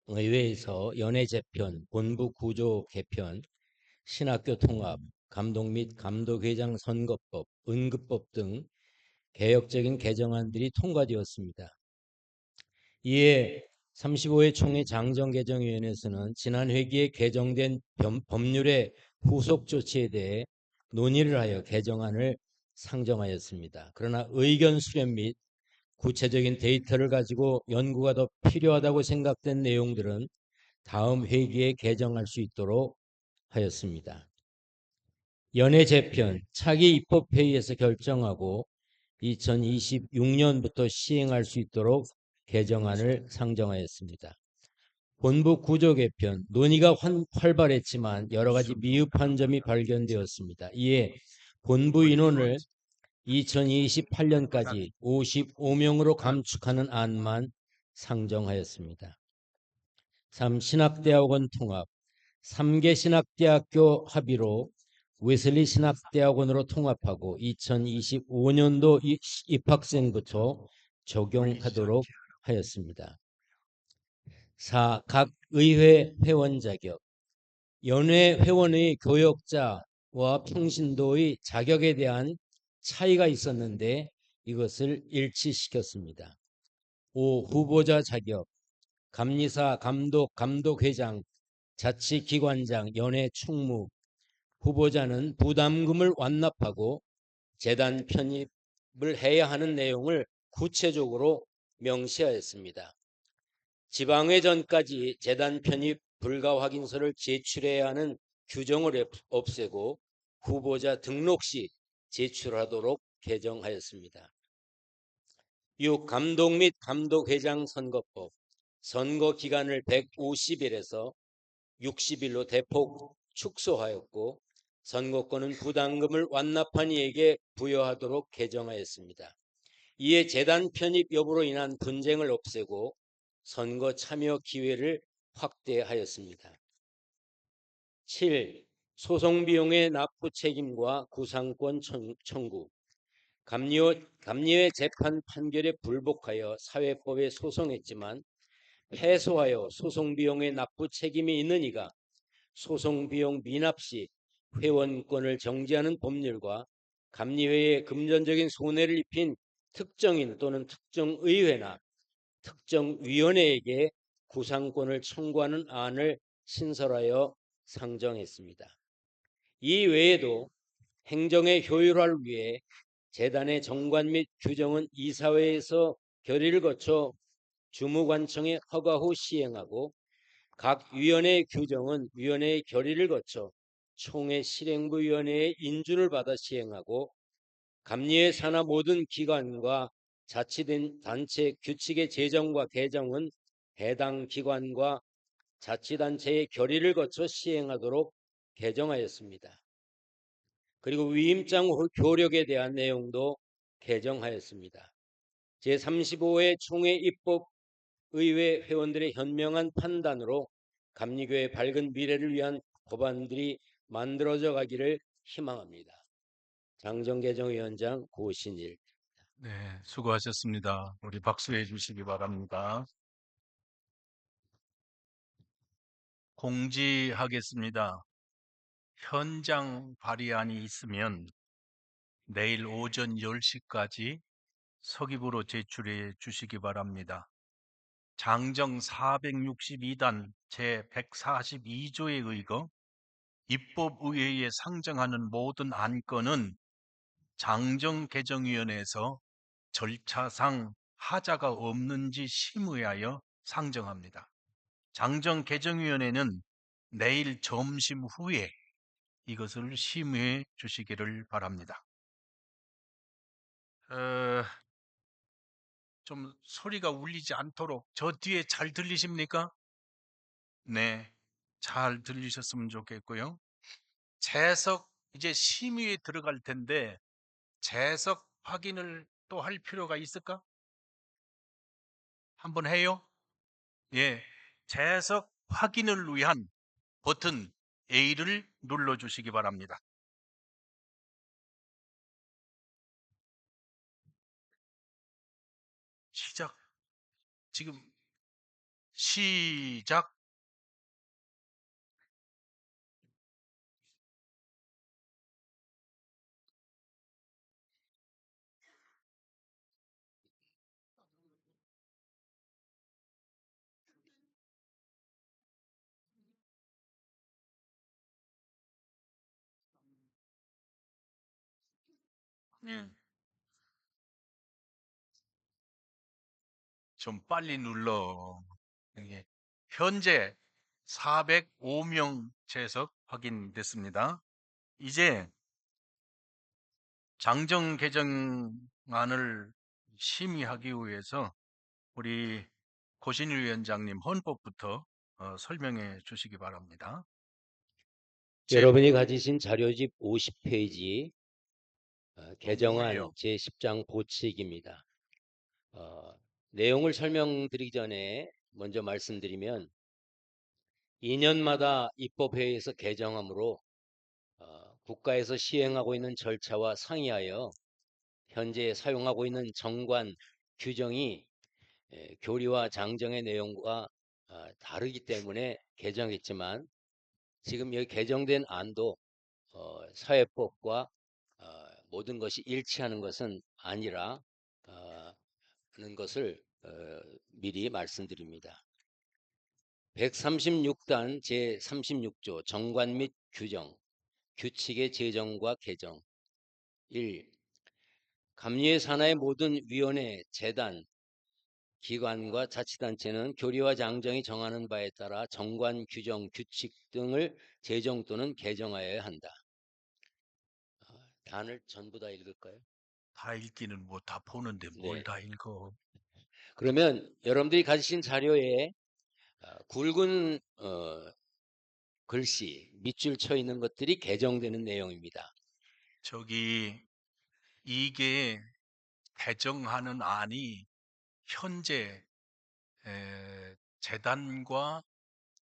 입법의회에서 연회 재편, 본부 구조 개편, 신학교 통합, 감독 및 감독회장 선거법, 응급법 등 개혁적인 개정안들이 통과되었습니다. 이에 35회 총회 장정개정위원회에서는 지난 회기에 개정된 법률의 후속 조치에 대해 논의를 하여 개정안을 상정하였습니다. 그러나 의견 수렴 및 구체적인 데이터를 가지고 연구가 더 필요하다고 생각된 내용들은 다음 회기에 개정할 수 있도록 하였습니다. 연회 재편, 차기 입법회의에서 결정하고 2026년부터 시행할 수 있도록 개정안을 상정하였습니다. 본부 구조 개편, 논의가 활발했지만 여러 가지 미흡한 점이 발견되었습니다. 이에 본부 인원을 2028년까지 55명으로 감축하는 안만 상정하였습니다. 3. 신학대학원 통합, 3개 신학대학교 합의로 웨슬리 신학대학원으로 통합하고 2025년도 입학생부터 적용하도록 하였습니다. 4. 각 의회 회원 자격, 연회 회원의 교역자와 평신도의 자격에 대한 차이가 있었는데 이것을 일치시켰습니다. 5. 후보자 자격, 감리사, 감독, 감독회장, 자치기관장, 연회 총무, 후보자는 부담금을 완납하고 재단 편입을 해야 하는 내용을 구체적으로 명시하였습니다. 지방회 전까지 재단 편입 불가 확인서를 제출해야 하는 규정을 없애고 후보자 등록 시 제출하도록 개정하였습니다. 6. 감독 및 감독회장 선거법, 선거 기간을 150일에서 60일로 대폭 축소하였고 선거권은 부담금을 완납한 이에게 부여하도록 개정하였습니다. 이에 재단 편입 여부로 인한 분쟁을 없애고 선거 참여 기회를 확대하였습니다. 7. 소송 비용의 납부 책임과 구상권 청구. 감리회 재판 판결에 불복하여 사회법에 소송했지만 패소하여 소송 비용의 납부 책임이 있는 이가 소송 비용 미납 시 회원권을 정지하는 법률과 감리회에 금전적인 손해를 입힌 특정인 또는 특정의회나 특정위원회에게 구상권을 청구하는 안을 신설하여 상정했습니다. 이 외에도 행정의 효율화를 위해 재단의 정관 및 규정은 이사회에서 결의를 거쳐 주무관청의 허가 후 시행하고 각 위원회의 규정은 위원회의 결의를 거쳐 총회 실행부위원회의 인준을 받아 시행하고 감리회 산하 모든 기관과 자치단체 규칙의 제정과 개정은 해당 기관과 자치단체의 결의를 거쳐 시행하도록 개정하였습니다. 그리고 위임장 효력에 대한 내용도 개정하였습니다. 제35회 총회 입법의회 회원들의 현명한 판단으로 감리교의 밝은 미래를 위한 법안들이 만들어져 가기를 희망합니다. 장정개정위원장 고신일. 네, 수고하셨습니다. 우리 박수해 주시기 바랍니다. 공지하겠습니다. 현장 발의안이 있으면 내일 오전 10시까지 서기부로 제출해 주시기 바랍니다. 장정 462단 제142조에 의거 입법의회에 상정하는 모든 안건은 장정개정위원회에서 절차상 하자가 없는지 심의하여 상정합니다. 장정개정위원회는 내일 점심 후에 이것을 심의해 주시기를 바랍니다. 좀 소리가 울리지 않도록 저 뒤에 잘 들리십니까? 네, 잘 들리셨으면 좋겠고요. 재석 이제 심의에 들어갈 텐데 재석 확인을 또 할 필요가 있을까? 한번 해요? 예, 재석 확인을 위한 버튼 A를 눌러주시기 바랍니다. 지금 시작. 좀 빨리 눌러. 예. 현재 405명 재석 확인됐습니다. 이제 장정 개정안을 심의하기 위해서 우리 고신일 위원장님 헌법부터 설명해 주시기 바랍니다. 여러분이 가지신 자료집 50페이지 개정안 올려. 제10장 보칙입니다. 내용을 설명드리기 전에 먼저 말씀드리면 2년마다 입법회의에서 개정하므로 국가에서 시행하고 있는 절차와 상이하여 현재 사용하고 있는 정관 규정이 교리와 장정의 내용과 다르기 때문에 개정했지만 지금 여기 개정된 안도 사회법과 모든 것이 일치하는 것은 아니라 는 것을 미리 말씀드립니다. 136단 제36조 정관 및 규정 규칙의 제정과 개정 1. 감리회 산하의 모든 위원회, 재단, 기관과 자치단체는 교리와 장정이 정하는 바에 따라 정관, 규정, 규칙 등을 제정 또는 개정하여야 한다. 단을 전부 다 읽을까요? 다 읽기는 뭐 다 보는데 뭘 네. 다 읽어. 그러면 여러분들이 가지신 자료에 굵은 글씨, 밑줄 쳐 있는 것들이 개정되는 내용입니다. 이게 개정하는 안이 현재 재단과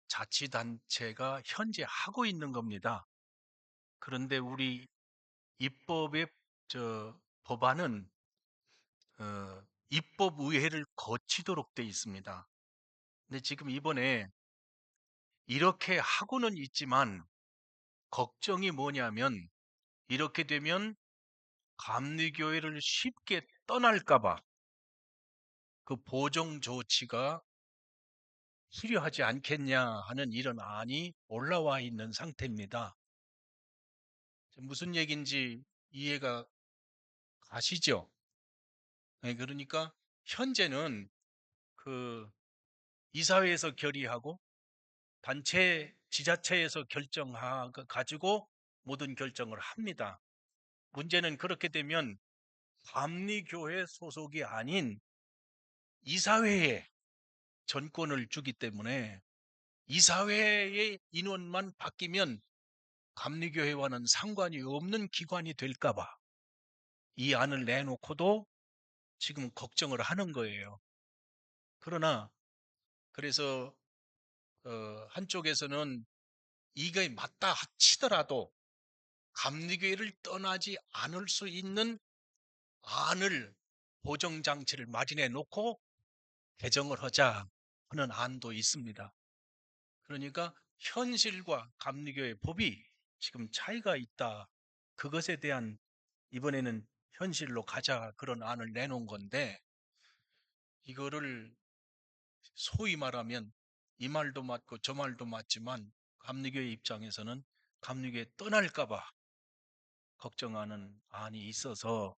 자치단체가 현재 하고 있는 겁니다. 그런데 우리 입법의 법안은 입법의회를 거치도록 돼 있습니다. 근데 지금 이번에 이렇게 하고는 있지만 걱정이 뭐냐면 이렇게 되면 감리교회를 쉽게 떠날까 봐 그 보정 조치가 필요하지 않겠냐 하는 이런 안이 올라와 있는 상태입니다. 무슨 얘기인지 이해가 가시죠? 네, 그러니까 현재는 그 이사회에서 결의하고 단체 지자체에서 가지고 모든 결정을 합니다. 문제는 그렇게 되면 감리교회 소속이 아닌 이사회에 전권을 주기 때문에 이사회의 인원만 바뀌면 감리교회와는 상관이 없는 기관이 될까 봐 이 안을 내놓고도 지금 걱정을 하는 거예요. 그러나 그래서 한쪽에서는 이게 맞다 치더라도 감리교회를 떠나지 않을 수 있는 안을 보정장치를 마련해 놓고 개정을 하자 하는 안도 있습니다. 그러니까 현실과 감리교회 법이 지금 차이가 있다. 그것에 대한 이번에는 현실로 가자 그런 안을 내놓은 건데 이거를 소위 말하면 이 말도 맞고 저 말도 맞지만 감리교회 입장에서는 감리교회 떠날까 봐 걱정하는 안이 있어서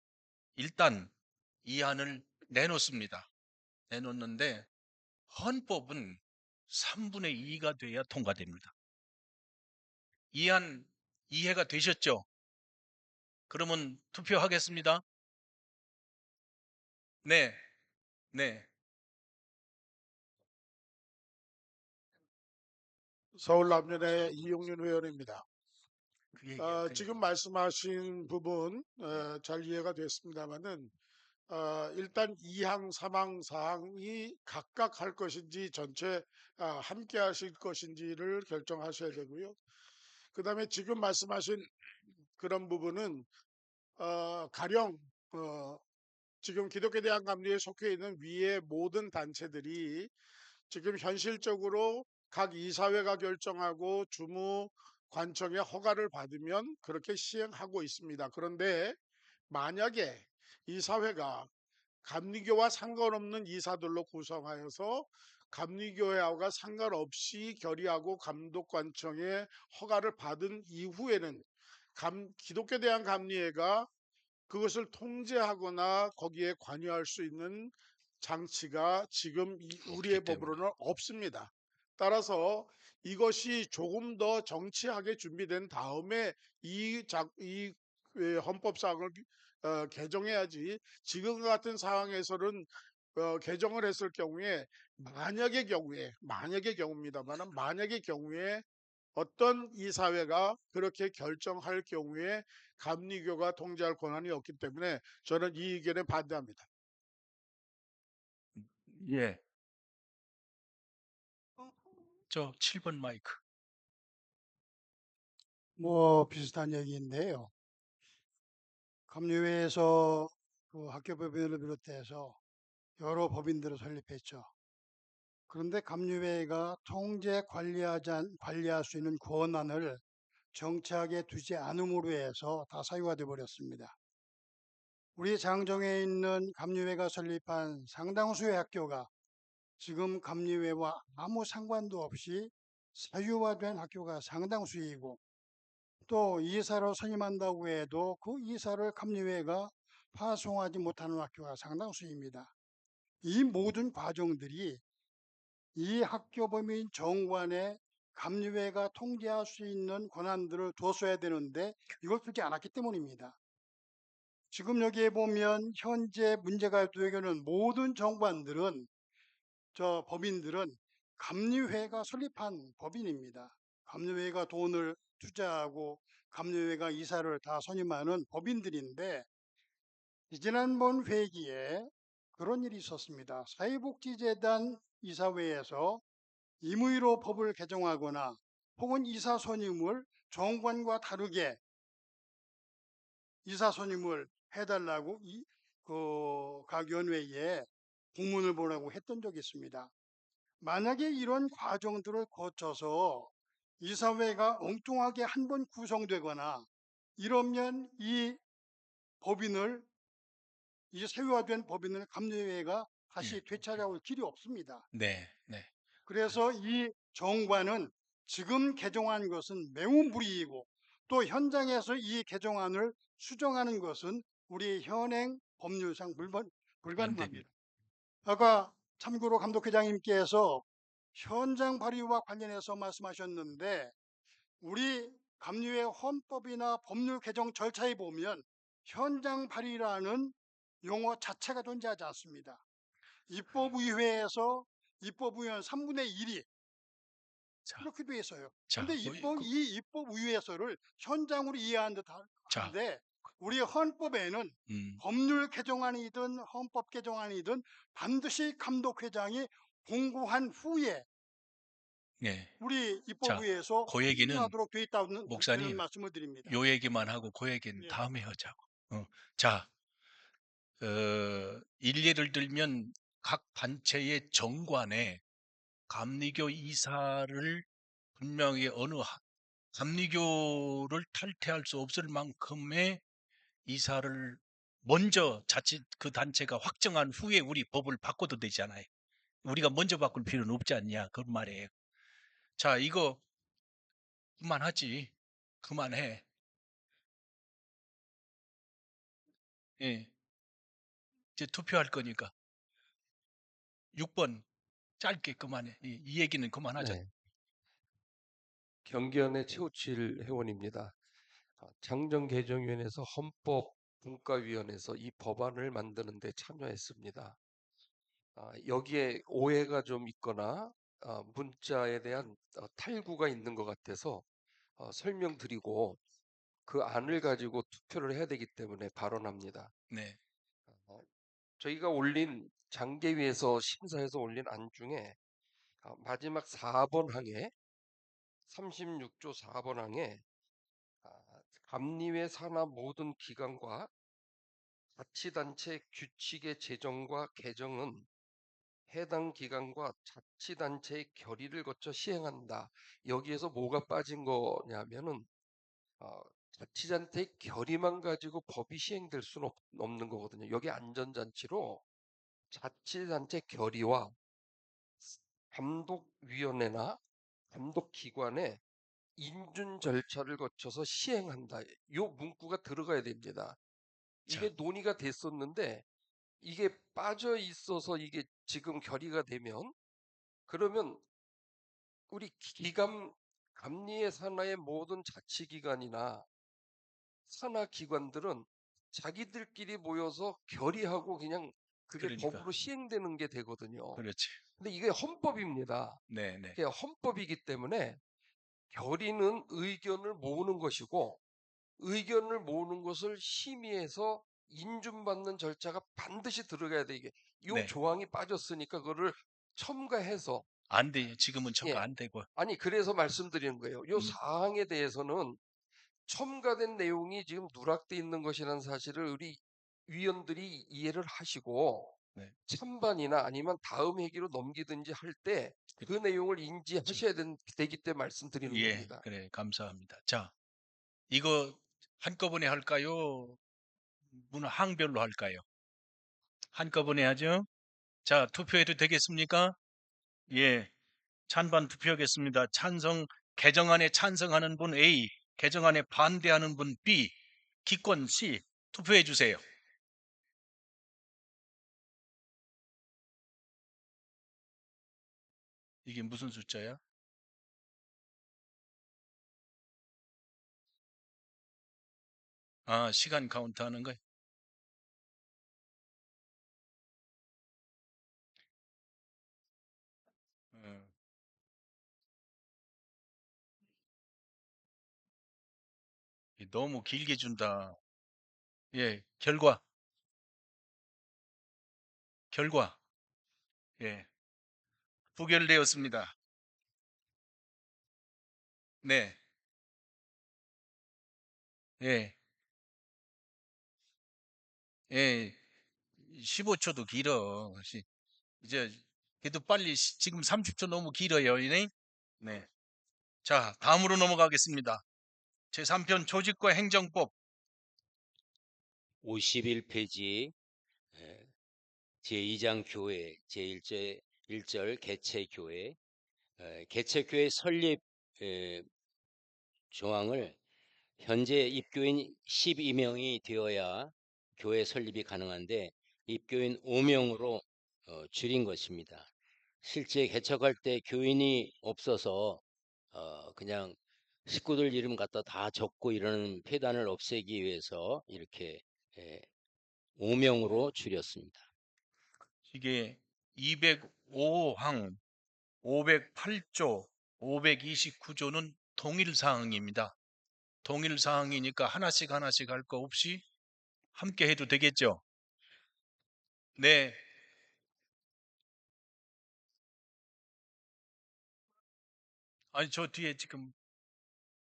일단 이 안을 내놓습니다. 내놓는데 헌법은 3분의 2가 돼야 통과됩니다. 이 안 이해가 되셨죠? 그러면 투표하겠습니다. 네, 네. 서울 남년의 이용윤 의원입니다. 그 얘기예요. 지금 말씀하신 부분 잘 이해가 됐습니다만은 일단 2항, 3항, 4항이 각각 할 것인지 전체 함께 하실 것인지를 결정하셔야 되고요. 그 다음에 지금 말씀하신 그런 부분은 가령 지금 기독교에 대한 감리에 속해 있는 위의 모든 단체들이 지금 현실적으로 각 이사회가 결정하고 주무 관청의 허가를 받으면 그렇게 시행하고 있습니다. 그런데 만약에 이사회가 감리교와 상관없는 이사들로 구성하여서 감리교회와 상관없이 결의하고 감독관청의 허가를 받은 이후에는 기독교에 대한 감리회가 그것을 통제하거나 거기에 관여할 수 있는 장치가 지금 우리의 법으로는 없습니다. 따라서 이것이 조금 더 정치하게 준비된 다음에 이 헌법사항을 개정해야지 지금 같은 상황에서는 개정을 했을 경우에 만약의 경우입니다만 만약의 경우에 어떤 이사회가 그렇게 결정할 경우에 감리교가 통제할 권한이 없기 때문에 저는 이 의견에 반대합니다. 예. 저 7번 마이크. 뭐 비슷한 얘기인데요. 감리회에서 그 학교법인을 비롯해서 여러 법인들을 설립했죠. 그런데 감리회가 통제 관리할 수 있는 권한을 정치하게 두지 않음으로 해서 다 사유가 되어 버렸습니다. 우리 장정에 있는 감리회가 설립한 상당수의 학교가 지금 감리회와 아무 상관도 없이 사유화된 학교가 상당수이고 또 이사로 선임한다고 해도 그 이사를 감리회가 파송하지 못하는 학교가 상당수입니다. 이 모든 과정들이 이 학교법인 정관에 감리회가 통제할 수 있는 권한들을 뒀어야 되는데 이걸 두지 않았기 때문입니다. 지금 여기에 보면 현재 문제가 되는 모든 정관들은 법인들은 감리회가 설립한 법인입니다. 감리회가 돈을 투자하고 감리회가 이사를 다 선임하는 법인들인데 지난번 회기에 그런 일이 있었습니다. 사회복지재단 이사회에서 임의로 법을 개정하거나 혹은 이사 선임을 정관과 다르게 이사 선임을 해달라고 각 연회에 공문을 보내고 했던 적이 있습니다. 만약에 이런 과정들을 거쳐서 이사회가 엉뚱하게 한 번 구성되거나 이러면 이 세유화된 법인을 감리회가 다시 되찾아올 길이 없습니다. 네, 네. 그래서 이 정관은 지금 개정한 것은 매우 무리이고 또 현장에서 이 개정안을 수정하는 것은 우리 현행 법률상 불가능합니다. 아까 참고로 감독회장님께서 현장 발의와 관련해서 말씀하셨는데 우리 감리회 헌법이나 법률 개정 절차에 보면 현장 발의라는 용어 자체가 존재하지 않습니다. 입법의회에서 입법의원 3분의 1이 이렇게 돼 있어요. 그런데 이 입법의회에서를 현장으로 이해하는 듯한데 우리 헌법에는 법률 개정안이든 헌법 개정안이든 반드시 감독회장이 공고한 후에 우리 입법위에서 그 얘기는 수정하도록 돼 있다는 목사님 말씀을 드립니다. 요 얘기만 하고 그 얘기는 다음에 하자고. 자, 일례를 들면 각 단체의 정관에 감리교 이사를 분명히 감리교를 탈퇴할 수 없을 만큼의 이사를 먼저 자칫 그 단체가 확정한 후에 우리 법을 바꿔도 되잖아요. 우리가 먼저 바꿀 필요는 없지 않냐 그런 말이에요. 자, 이거 그만하지. 그만해. 예. 이제 투표할 거니까. 6번 짧게 그만해. 이 얘기는 그만하자. 네. 경기원의 최우칠 회원입니다. 장정개정위원회에서 헌법분과위원회에서 이 법안을 만드는 데 참여했습니다. 여기에 오해가 좀 있거나 문자에 대한 탈구가 있는 것 같아서 설명드리고 그 안을 가지고 투표를 해야 되기 때문에 발언합니다. 네. 저희가 올린 장개위에서 심사해서 올린 안 중에 마지막 4번 항에 36조 4번 항에 감리회 산하 모든 기관과 자치단체 규칙의 제정과 개정은 해당 기관과 자치단체의 결의를 거쳐 시행한다. 여기에서 뭐가 빠진 거냐면은 자치단체의 결의만 가지고 법이 시행될 수는 없는 거거든요. 여기 안전장치로 자치단체 결의와 감독위원회나 감독기관의 인준 절차를 거쳐서 시행한다. 요 문구가 들어가야 됩니다. 이게 논의가 됐었는데 이게 빠져 있어서 이게 지금 결의가 되면 그러면 우리 감리회 산하의 모든 자치기관이나 산하기관들은 자기들끼리 모여서 결의하고 그냥 그게 법으로 시행되는 게 되거든요. 그렇지. 근데 이게 헌법입니다. 네, 네. 그게 헌법이기 때문에 결의는 의견을 모으는 것이고 의견을 모으는 것을 심의해서 인준받는 절차가 반드시 들어가야 돼. 이게 요 네. 조항이 빠졌으니까 그거를 첨가해서 안 돼. 지금은 첨가 안 되고. 아니 그래서 말씀드리는 거예요. 요 사항에 대해서는 첨가된 내용이 지금 누락돼 있는 것이라는 사실을 우리 위원들이 이해를 하시고 찬반이나 아니면 다음 회기로 넘기든지 할 때 그 내용을 인지하셔야 되기 때문에 말씀드리는 겁니다. 그래. 감사합니다. 자, 이거 한꺼번에 할까요? 항별로 할까요? 한꺼번에 하죠? 자, 투표해도 되겠습니까? 예. 찬반 투표하겠습니다. 개정안에 찬성하는 분 A, 개정안에 반대하는 분 B, 기권 C. 투표해 주세요. 이게 무슨 숫자야? 시간 카운트 하는 거야? 너무 길게 준다. 예, 결과. 예, 부결되었습니다. 네, 예, 예, 15초도 길어. 이제 그래도 빨리 지금 30초 너무 길어요. 네. 자, 다음으로 넘어가겠습니다. 제3편 조직과 행정법 51페이지 제2장 교회 제1절 개체교회 개체교회 설립 조항을 현재 입교인 12명이 되어야 교회 설립이 가능한데 입교인 5명으로 줄인 것입니다. 실제 개척할 때 교인이 없어서 그냥 식구들 이름 갖다 다 적고 이러는 폐단을 없애기 위해서 이렇게 5명으로 줄였습니다. 이게 205항, 508조, 529조는 동일 사항입니다. 동일 사항이니까 하나씩 할 거 없이 함께 해도 되겠죠? 네. 아니 저 뒤에 지금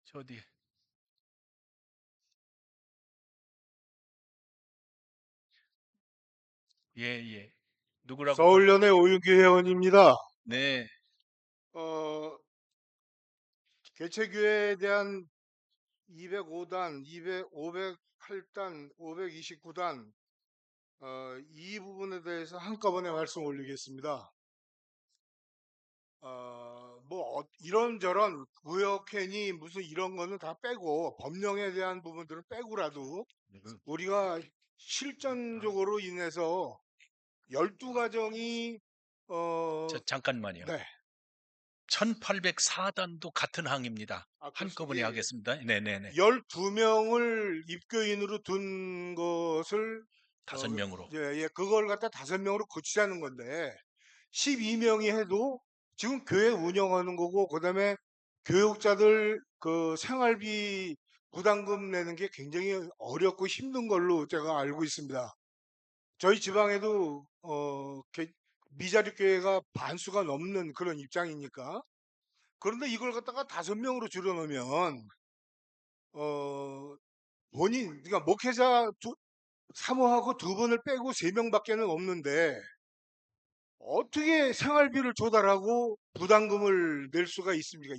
저 뒤에 예. 누구라고? 서울연의 오윤기 회원입니다. 네. 개체교회에 대한 205단, 508단, 529단 이 부분에 대해서 한꺼번에 말씀 올리겠습니다. 이런저런 구역행위 무슨 이런 거는 다 빼고 법령에 대한 부분들은 빼고라도 우리가 실전적으로 인해서 12가정이 잠깐만요. 네. 1804단도 같은 항입니다. 한꺼번에 하겠습니다. 네네네. 12명을 입교인으로 둔 것을 5명으로. 예, 그걸 갖다 5명으로 고치자는 건데 12명이 해도 지금 교회 운영하는 거고 그다음에 교육자들 그 생활비 부담금 내는 게 굉장히 어렵고 힘든 걸로 제가 알고 있습니다. 저희 지방에도 미자립 교회가 반수가 넘는 그런 입장이니까. 그런데 이걸 갖다가 5명으로 줄여놓으면 그러니까 목회자 사모하고 2분을 빼고 3명밖에는 없는데 어떻게 생활비를 조달하고 부담금을 낼 수가 있습니까?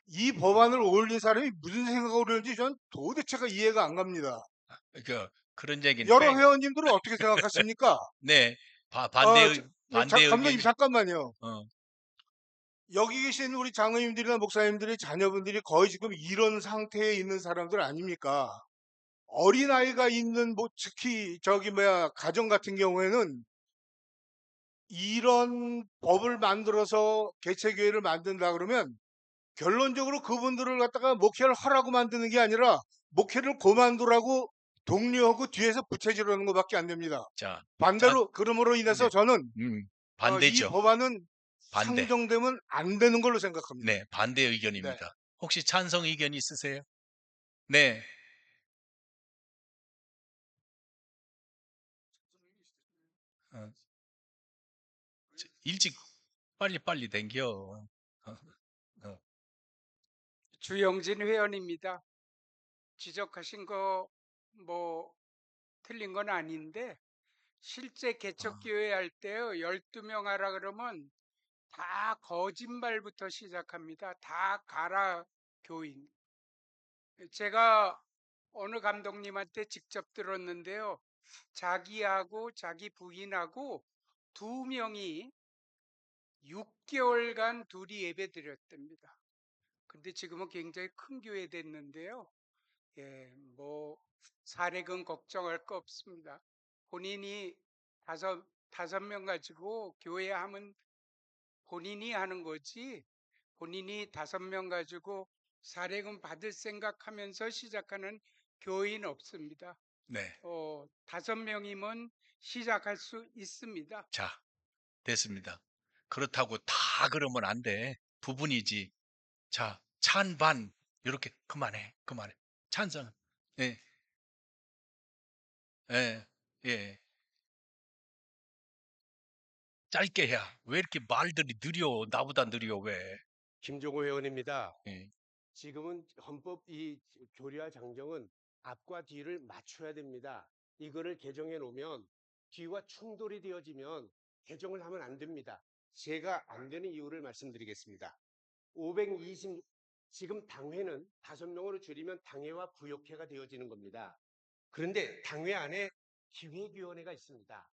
이 법안을 올린 사람이 무슨 생각을 하는지 전 도대체가 이해가 안 갑니다. 그런 얘기는 여러 회원님들은 어떻게 생각하십니까? 네, 반대 감독님 의견이. 잠깐만요. 여기 계신 우리 장로님들이나 목사님들의 자녀분들이 거의 지금 이런 상태에 있는 사람들 아닙니까? 어린아이가 있는 특히 가정 같은 경우에는 이런 법을 만들어서 개체교회를 만든다 그러면 결론적으로 그분들을 갖다가 목회를 하라고 만드는 게 아니라 목회를 그만두라고 독려하고 뒤에서 부채질하는 것밖에 안 됩니다. 자, 반대로 그럼으로 인해서 저는 반대죠. 이 법안은 반대. 상정되면 안 되는 걸로 생각합니다. 네, 반대 의견입니다. 혹시 찬성 의견 있으세요? 네. 일찍 빨리 댕겨. 주영진 회원입니다. 지적하신 거 틀린 건 아닌데 실제 개척교회 할 때요 12명 하라 그러면 다 거짓말부터 시작합니다. 다 가라 교인. 제가 어느 감독님한테 직접 들었는데요. 자기하고 자기 부인하고 2명이 6개월간 둘이 예배 드렸답니다. 근데 지금은 굉장히 큰 교회 됐는데요. 예, 사례금 걱정할 거 없습니다. 본인이 다섯 명 가지고 교회 하면 본인이 하는 거지, 본인이 5명 가지고 사례금 받을 생각하면서 시작하는 교인 없습니다. 네. 5명이면 시작할 수 있습니다. 자, 됐습니다. 그렇다고 다 그러면 안 돼. 부분이지. 자, 찬반 이렇게 그만해. 찬성. 예. 예. 예. 짧게 해야. 왜 이렇게 말들이 느려? 나보다 느려 왜? 김종호 회원입니다. 예. 지금은 헌법 이 교리와 장정은 앞과 뒤를 맞춰야 됩니다. 이거를 개정해 놓으면 뒤와 충돌이 되어지면 개정을 하면 안 됩니다. 제가 안 되는 이유를 말씀드리겠습니다. 520 지금 당회는 5명으로 줄이면 당회와 부역회가 되어지는 겁니다. 그런데 당회 안에 기획위원회가 있습니다.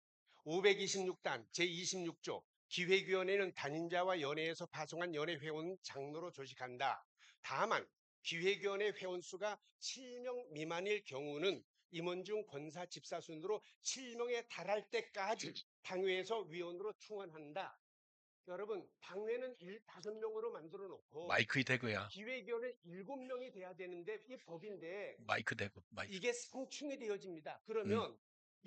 526단 제26조 기획위원회는 단임자와 연회에서 파송한 연회 회원 장로로 조직한다. 다만 기획위원회 회원수가 7명 미만일 경우는 임원중 권사 집사 순으로 7명에 달할 때까지 당회에서 위원으로 충원한다. 여러분 당회는 5명으로 만들어 놓고 마이크 대고야. 기획위원회 7명이 돼야 되는데 이 법인데 마이크 대고. 마이크. 이게 상충이 되어집니다. 그러면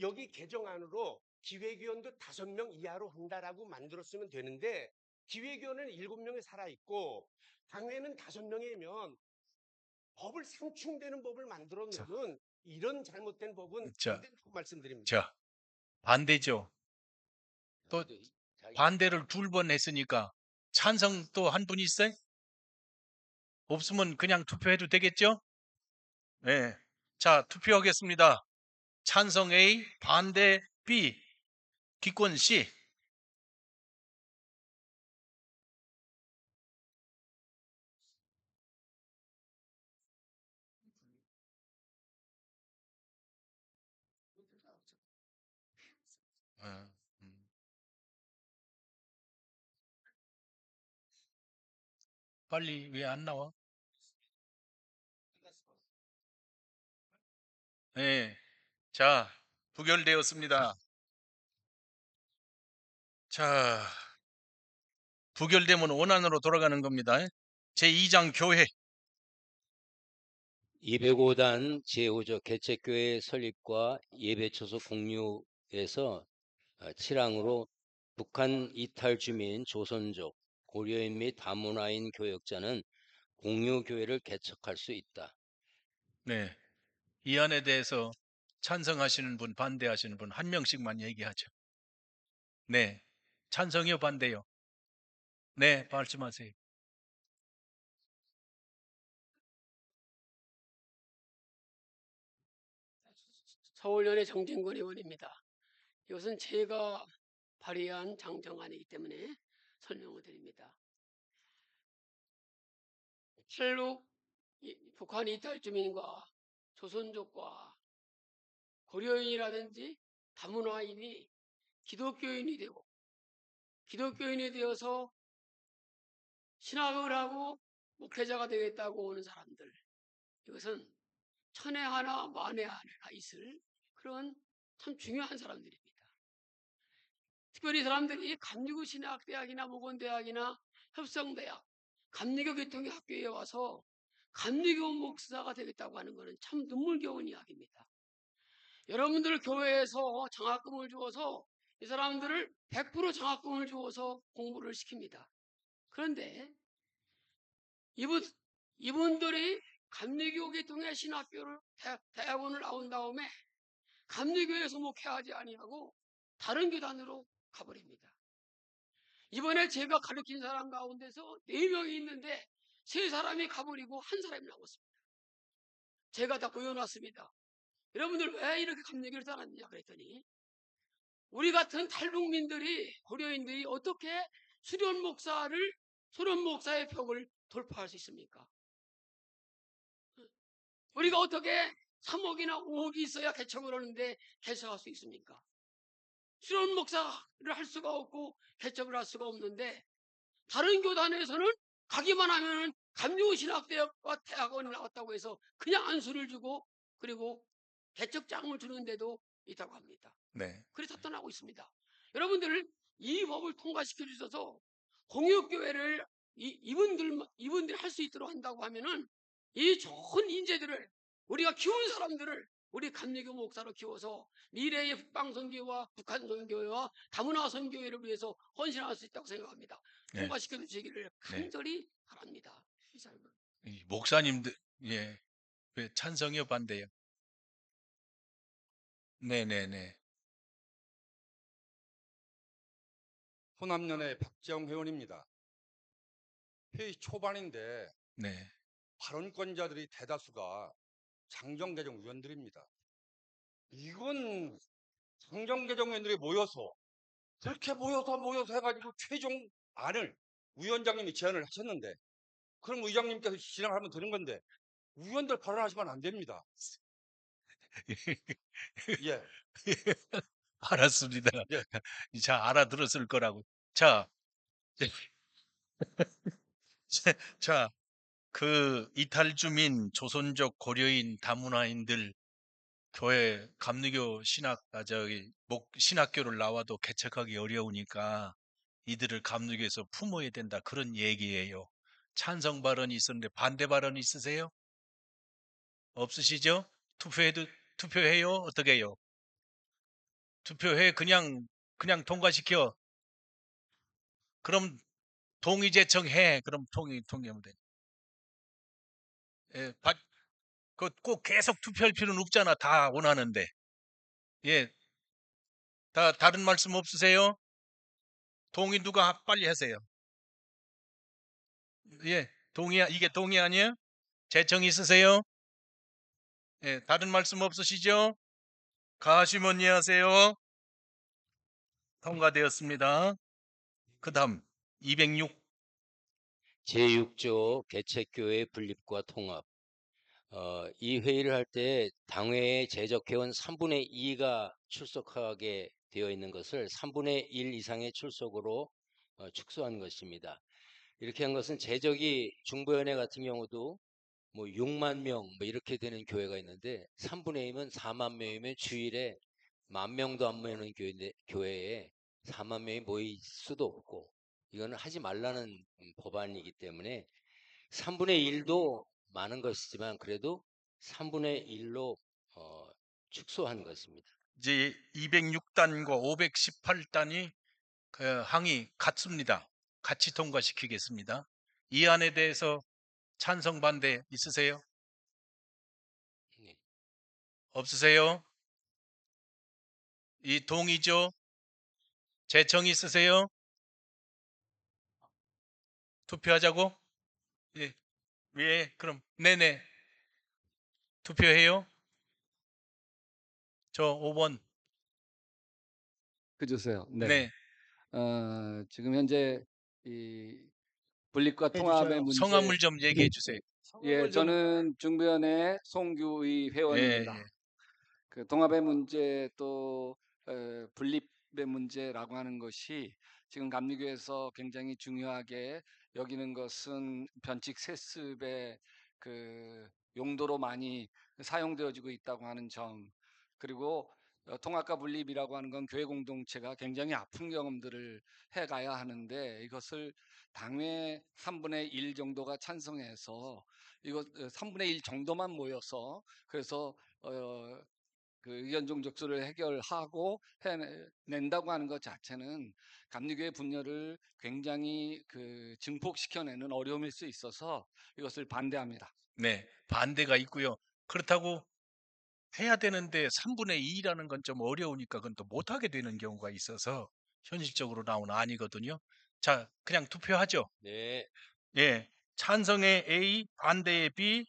여기 개정안으로 기획위원도 5명 이하로 한다라고 만들었으면 되는데 기획위원회는 7명이 살아있고 당회는 5명이면 법을 상충되는 법을 만들어 놓으면 이런 잘못된 법은 자. 안 된다고 말씀드립니다. 자, 반대죠. 또 반대를 2번 했으니까 찬성 또 한 분 있어요? 없으면 그냥 투표해도 되겠죠? 네. 자, 투표하겠습니다. 찬성 A, 반대 B, 기권 C. 빨리 왜 안 나와? 네. 자, 부결되었습니다. 자, 부결되면 원안으로 돌아가는 겁니다. 제2장 교회. 205단 제5조 개척교회 설립과 예배처소 공유에서 7항으로 북한 이탈 주민, 조선족, 고려인 및 다문화인 교역자는 공유교회를 개척할 수 있다. 네. 이 안에 대해서 찬성하시는 분, 반대하시는 분 한 명씩만 얘기하죠. 네. 찬성이요, 반대요? 네, 말씀하세요. 서울연의 정진권 의원입니다. 이것은 제가 발의한 장정안이기 때문에 설명을 드립니다. 86 북한 이탈 주민과 조선족과 고려인이라든지 다문화인이 기독교인이 되고 기독교인이 되어서 신학을 하고 목회자가 되겠다고 오는 사람들, 이것은 천에 하나 만에 하나 있을 그런 참 중요한 사람들입니다. 특별히 사람들이 감리교 신학대학이나 모건대학이나 협성대학, 감리교 교통의 학교에 와서 감리교 목사가 되겠다고 하는 것은 참 눈물겨운 이야기입니다. 여러분들 교회에서 장학금을 주어서 이 사람들을 100% 장학금을 주어서 공부를 시킵니다. 그런데 이분들이 감리교 계통의 신학교를 대학원을 나온 다음에 감리교에서 목회하지 아니하고 다른 교단으로 가버립니다. 이번에 제가 가르친 사람 가운데서 4명이 있는데 3사람이 가버리고 1사람이 남았습니다. 제가 다 보여놨습니다. 여러분들 왜 이렇게 감리교를 떠났느냐 그랬더니 우리 같은 탈북민들이 고려인들이 어떻게 수련 목사의 벽을 돌파할 수 있습니까? 우리가 어떻게 3억이나 5억이 있어야 개척을 하는데 개척할 수 있습니까? 수련 목사를 할 수가 없고 개척을 할 수가 없는데 다른 교단에서는 가기만 하면 감리교신학대학과 대학원을 나왔다고 해서 그냥 안수를 주고 그리고 개척장을 주는데도 있다고 합니다. 네. 그래서 떠나고 있습니다. 여러분들 이 법을 통과시켜 주셔서 공역교회를 이분들이 할 수 있도록 한다고 하면은 이 좋은 인재들을 우리가 키운 사람들을 우리 감리교 목사로 키워서 미래의 북방선교와 북한선교회와 다문화 선교회를 위해서 헌신할 수 있다고 생각합니다. 네. 통과시켜 주시기를 간절히 바랍니다. 이 목사님들, 예. 왜 찬성이요, 반대요? 네네네. 호남연의 박재홍 회원입니다. 회의 초반인데 네. 발언권자들이 대다수가 장정개정 위원들입니다. 이건 장정개정 위원들이 모여서 그렇게 모여서 해가지고 최종 안을 위원장님이 제안을 하셨는데 그럼 의장님께서 진행하면 되는 건데 위원들 발언하시면 안 됩니다. 예. 알았습니다. 예. 자, 알아들었을 거라고. 자, 자, 그 이탈 주민, 조선족 고려인, 다문화인들 교회 감리교 신학교를 나와도 개척하기 어려우니까 이들을 감리교에서 품어야 된다 그런 얘기예요. 찬성 발언이 있었는데 반대 발언 있으세요? 없으시죠? 투표해요? 어떻게 해요? 투표해 그냥 통과시켜. 그럼 동의 제청해. 그럼 통의하면 돼. 예, 꼭 계속 투표할 필요는 없잖아. 다 원하는데. 예, 다른 말씀 없으세요? 동의 누가 빨리 하세요. 예, 이게 동의 아니에요? 제청 있으세요? 예, 다른 말씀 없으시죠? 가시면 이해하세요. 통과되었습니다. 그 다음 206 제6조 개척교회 분립과 통합. 이 회의를 할 때 당회에 재적회원 3분의 2가 출석하게 되어 있는 것을 3분의 1 이상의 출석으로 축소한 것입니다. 이렇게 한 것은 재적이 중보연회 같은 경우도 뭐 6만 명 뭐 이렇게 되는 교회가 있는데 3분의 2면 4만 명이면 주일에 10,000명도 안 모이는 교회에 4만 명이 모일 수도 없고 이거는 하지 말라는 법안이기 때문에 3분의 1도 많은 것이지만 그래도 3분의 1로 축소한 것입니다. 이제 206단과 518단이 항의 같습니다. 같이 통과시키겠습니다. 이 안에 대해서 찬성 반대 있으세요? 네. 없으세요? 이 동의죠? 재청 있으세요? 투표하자고? 예. 예, 그럼 네네. 투표해요? 저 5번. 그 주세요. 네. 네. 지금 현재 이 분립과 통합의 문제. 성함을 좀 얘기해 주세요. 예, 저는 중부연회 송규의 회원입니다. 예. 그 통합의 문제 또 분립의 문제라고 하는 것이 지금 감리교에서 굉장히 중요하게 여기는 것은 변칙 세습의 그 용도로 많이 사용되어지고 있다고 하는 점, 그리고 통합과 분립이라고 하는 건 교회 공동체가 굉장히 아픈 경험들을 해가야 하는데 이것을 당회 3분의 1 정도가 찬성해서 이거 3분의 1 정도만 모여서 그래서 그 의견 종족수를 해결하고 해낸다고 하는 것 자체는 감리교의 분열을 굉장히 그 증폭시켜내는 어려움일 수 있어서 이것을 반대합니다. 네, 반대가 있고요. 그렇다고 해야 되는데 3분의 2라는 건 좀 어려우니까 그건 또 못하게 되는 경우가 있어서 현실적으로 나오는 아니거든요. 자, 그냥 투표하죠. 네. 예, 찬성의 A, 반대의 B,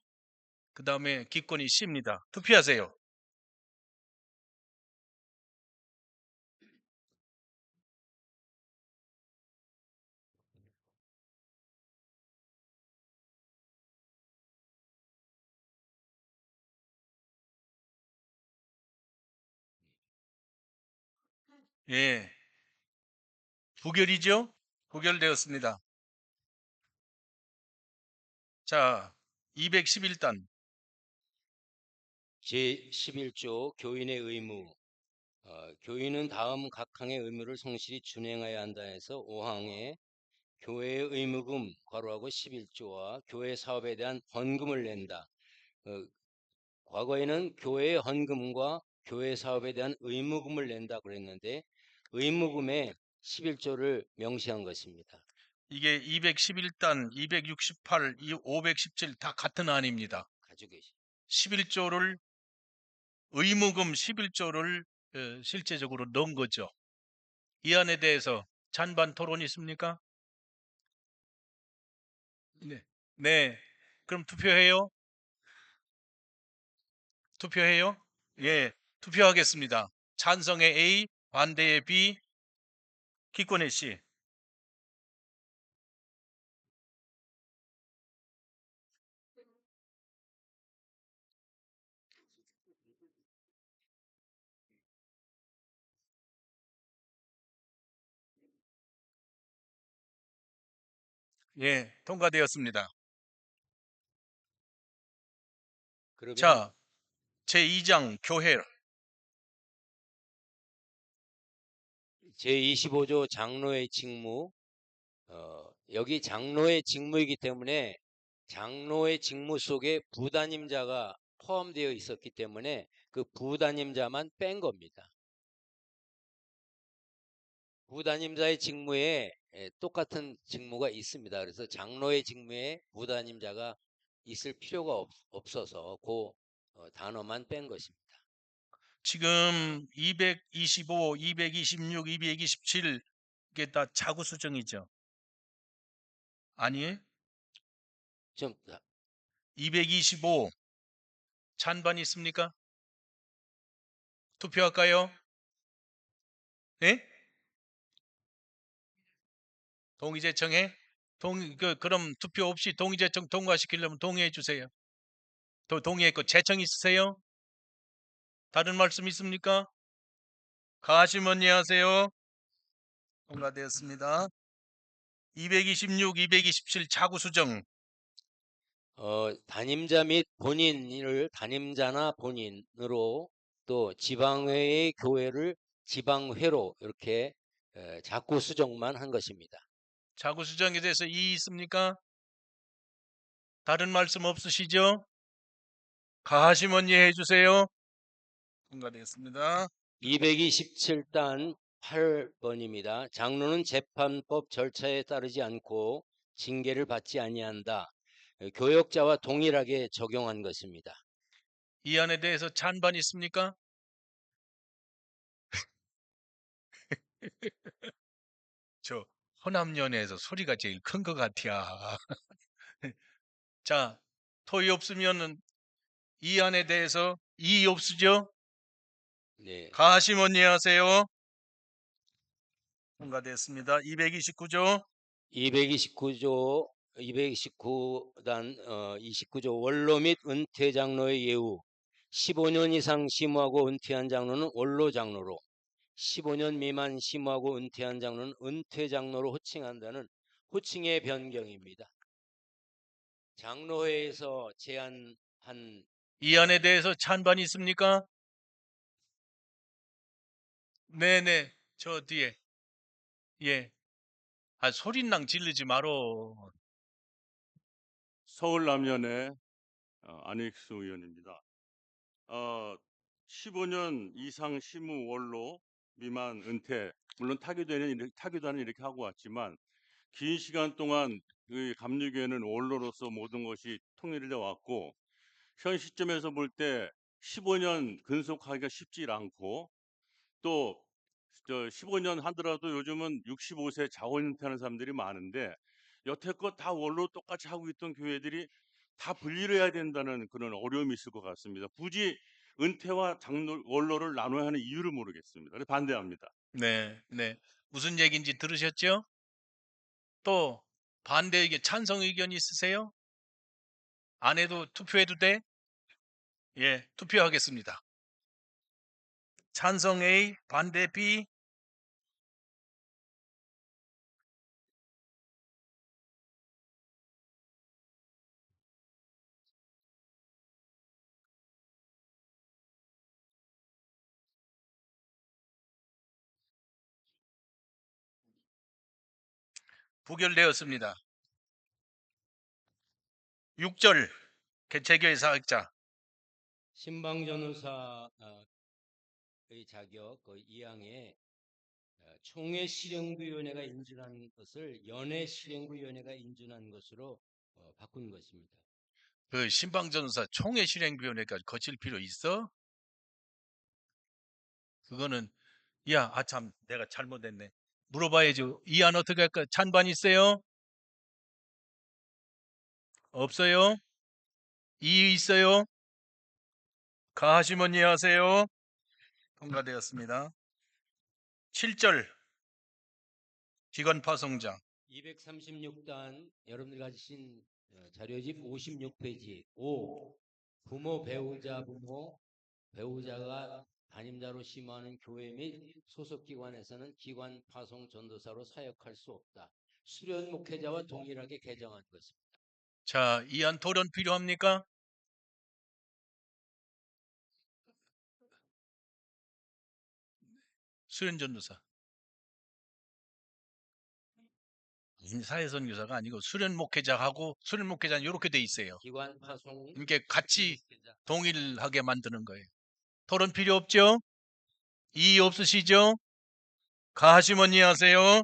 그 다음에 기권이 C입니다. 투표하세요. 예, 부결이죠? 부결되었습니다. 자, 211단. 제11조 교인의 의무. 교인은 다음 각 항의 의무를 성실히 준행해야 한다 해서 5항에 교회의 의무금 괄호하고 11조와 교회 사업에 대한 헌금을 낸다. 과거에는 교회의 헌금과 교회 사업에 대한 의무금을 낸다 그랬는데 의무금에 11조를 명시한 것입니다. 이게 211단, 268, 517 다 같은 안입니다. 가지고 계시. 11조를 의무금 11조를 실제적으로 넣은 거죠. 이 안에 대해서 찬반 토론 있습니까? 네. 네. 그럼 투표해요? 투표해요? 예. 투표하겠습니다. 찬성의 A, 반대의 B, 기권의 C. 예, 통과되었습니다. 그러면 자, 제2장 교회. 제25조 장로의 직무, 여기 장로의 직무이기 때문에 장로의 직무 속에 부담임자가 포함되어 있었기 때문에 그 부담임자만 뺀 겁니다. 부담임자의 직무에 똑같은 직무가 있습니다. 그래서 장로의 직무에 부담임자가 있을 필요가 없어서 그 단어만 뺀 것입니다. 지금 225, 226, 227 이게 다 자구 수정이죠. 아니, 좀 225 찬반 있습니까? 투표할까요? 예? 동의제청에 그럼 투표 없이 동의제청 통과시키려면 동의해 주세요. 동의했고 제청 있으세요? 다른 말씀 있습니까? 가시면 이해하세요. 통과되었습니다. 226, 227 자구 수정. 단임자 및 본인을 단임자나 본인으로 또 지방회의 교회를 지방회로 이렇게 자꾸 수정만 한 것입니다. 자구 수정에 대해서 이의 있습니까? 다른 말씀 없으시죠? 가하시면 이해해 주세요. 통과되었습니다. 227단 8번입니다. 장로는 재판법 절차에 따르지 않고 징계를 받지 아니한다. 교역자와 동일하게 적용한 것입니다. 이 안에 대해서 찬반 있습니까? 저 호남연애에서 소리가 제일 큰 것 같아. 자, 토의 없으면은 이 안에 대해서 이의 없으죠? 네. 가하시면 이해하세요. 통과됐습니다. 229조. 229단 29조 원로 및 은퇴 장로의 예우 15년 이상 심우하고 은퇴한 장로는 원로 장로로 15년 미만 심우하고 은퇴한 장로는 은퇴 장로로 호칭한다는 호칭의 변경입니다. 장로회에서 제안한 이 안에 대해서 찬반 있습니까? 네네, 저 뒤에. 예. 아, 소린낭 지르지 마로. 서울 남연의 안익수 의원입니다. 15년 이상 시무 원로 미만 은퇴, 물론 타교단은 이렇게 하고 왔지만 긴 시간 동안 그 감리교회는 원로로서 모든 것이 통일되어 왔고 현 시점에서 볼 때 15년 근속하기가 쉽지 않고 또 15년 하더라도 요즘은 65세 자원 은퇴하는 사람들이 많은데 여태껏 다 원로 똑같이 하고 있던 교회들이 다 분리를 해야 된다는 그런 어려움이 있을 것 같습니다. 굳이 은퇴와 원로를 나눠야 하는 이유를 모르겠습니다. 그래서 반대합니다. 네, 네. 무슨 얘기인지 들으셨죠? 또 반대 의견, 찬성 의견 있으세요? 안 해도 투표해도 돼? 예, 투표하겠습니다. 찬성 A, 반대 B. 부결되었습니다. 6절 개체교회 사역자. 신방 전도사의 자격 그 2항에 총회 실행부위원회가 인준한 것을 연회 실행부위원회가 인준한 것으로 바꾼 것입니다. 그 신방전사 총회 실행위원회까지 거칠 필요 있어? 그거는 참 내가 잘못했네. 물어봐야지. 이안 어떻게 할까? 찬반 있어요? 없어요? 이의 있어요? 가하시면 이해하세요. 통과되었습니다. 7절 기관 파송장 236단 여러분들 가지신 자료집 56페이지 5. 부모 배우자가 담임자로 심화하는 교회 및 소속기관에서는 기관 파송 전도사로 사역할 수 없다. 수련 목회자와 동일하게 개정한 것입니다. 자, 이안 토론 필요합니까? 수련 전도사 사회선교사가 아니고 수련 목회자하고 수련 목회자는 이렇게 돼 있어요. 기관 파송 이렇게 같이 동일하게 만드는 거예요. 토론 필요 없죠? 이의 없으시죠? 가하시면 이해하세요.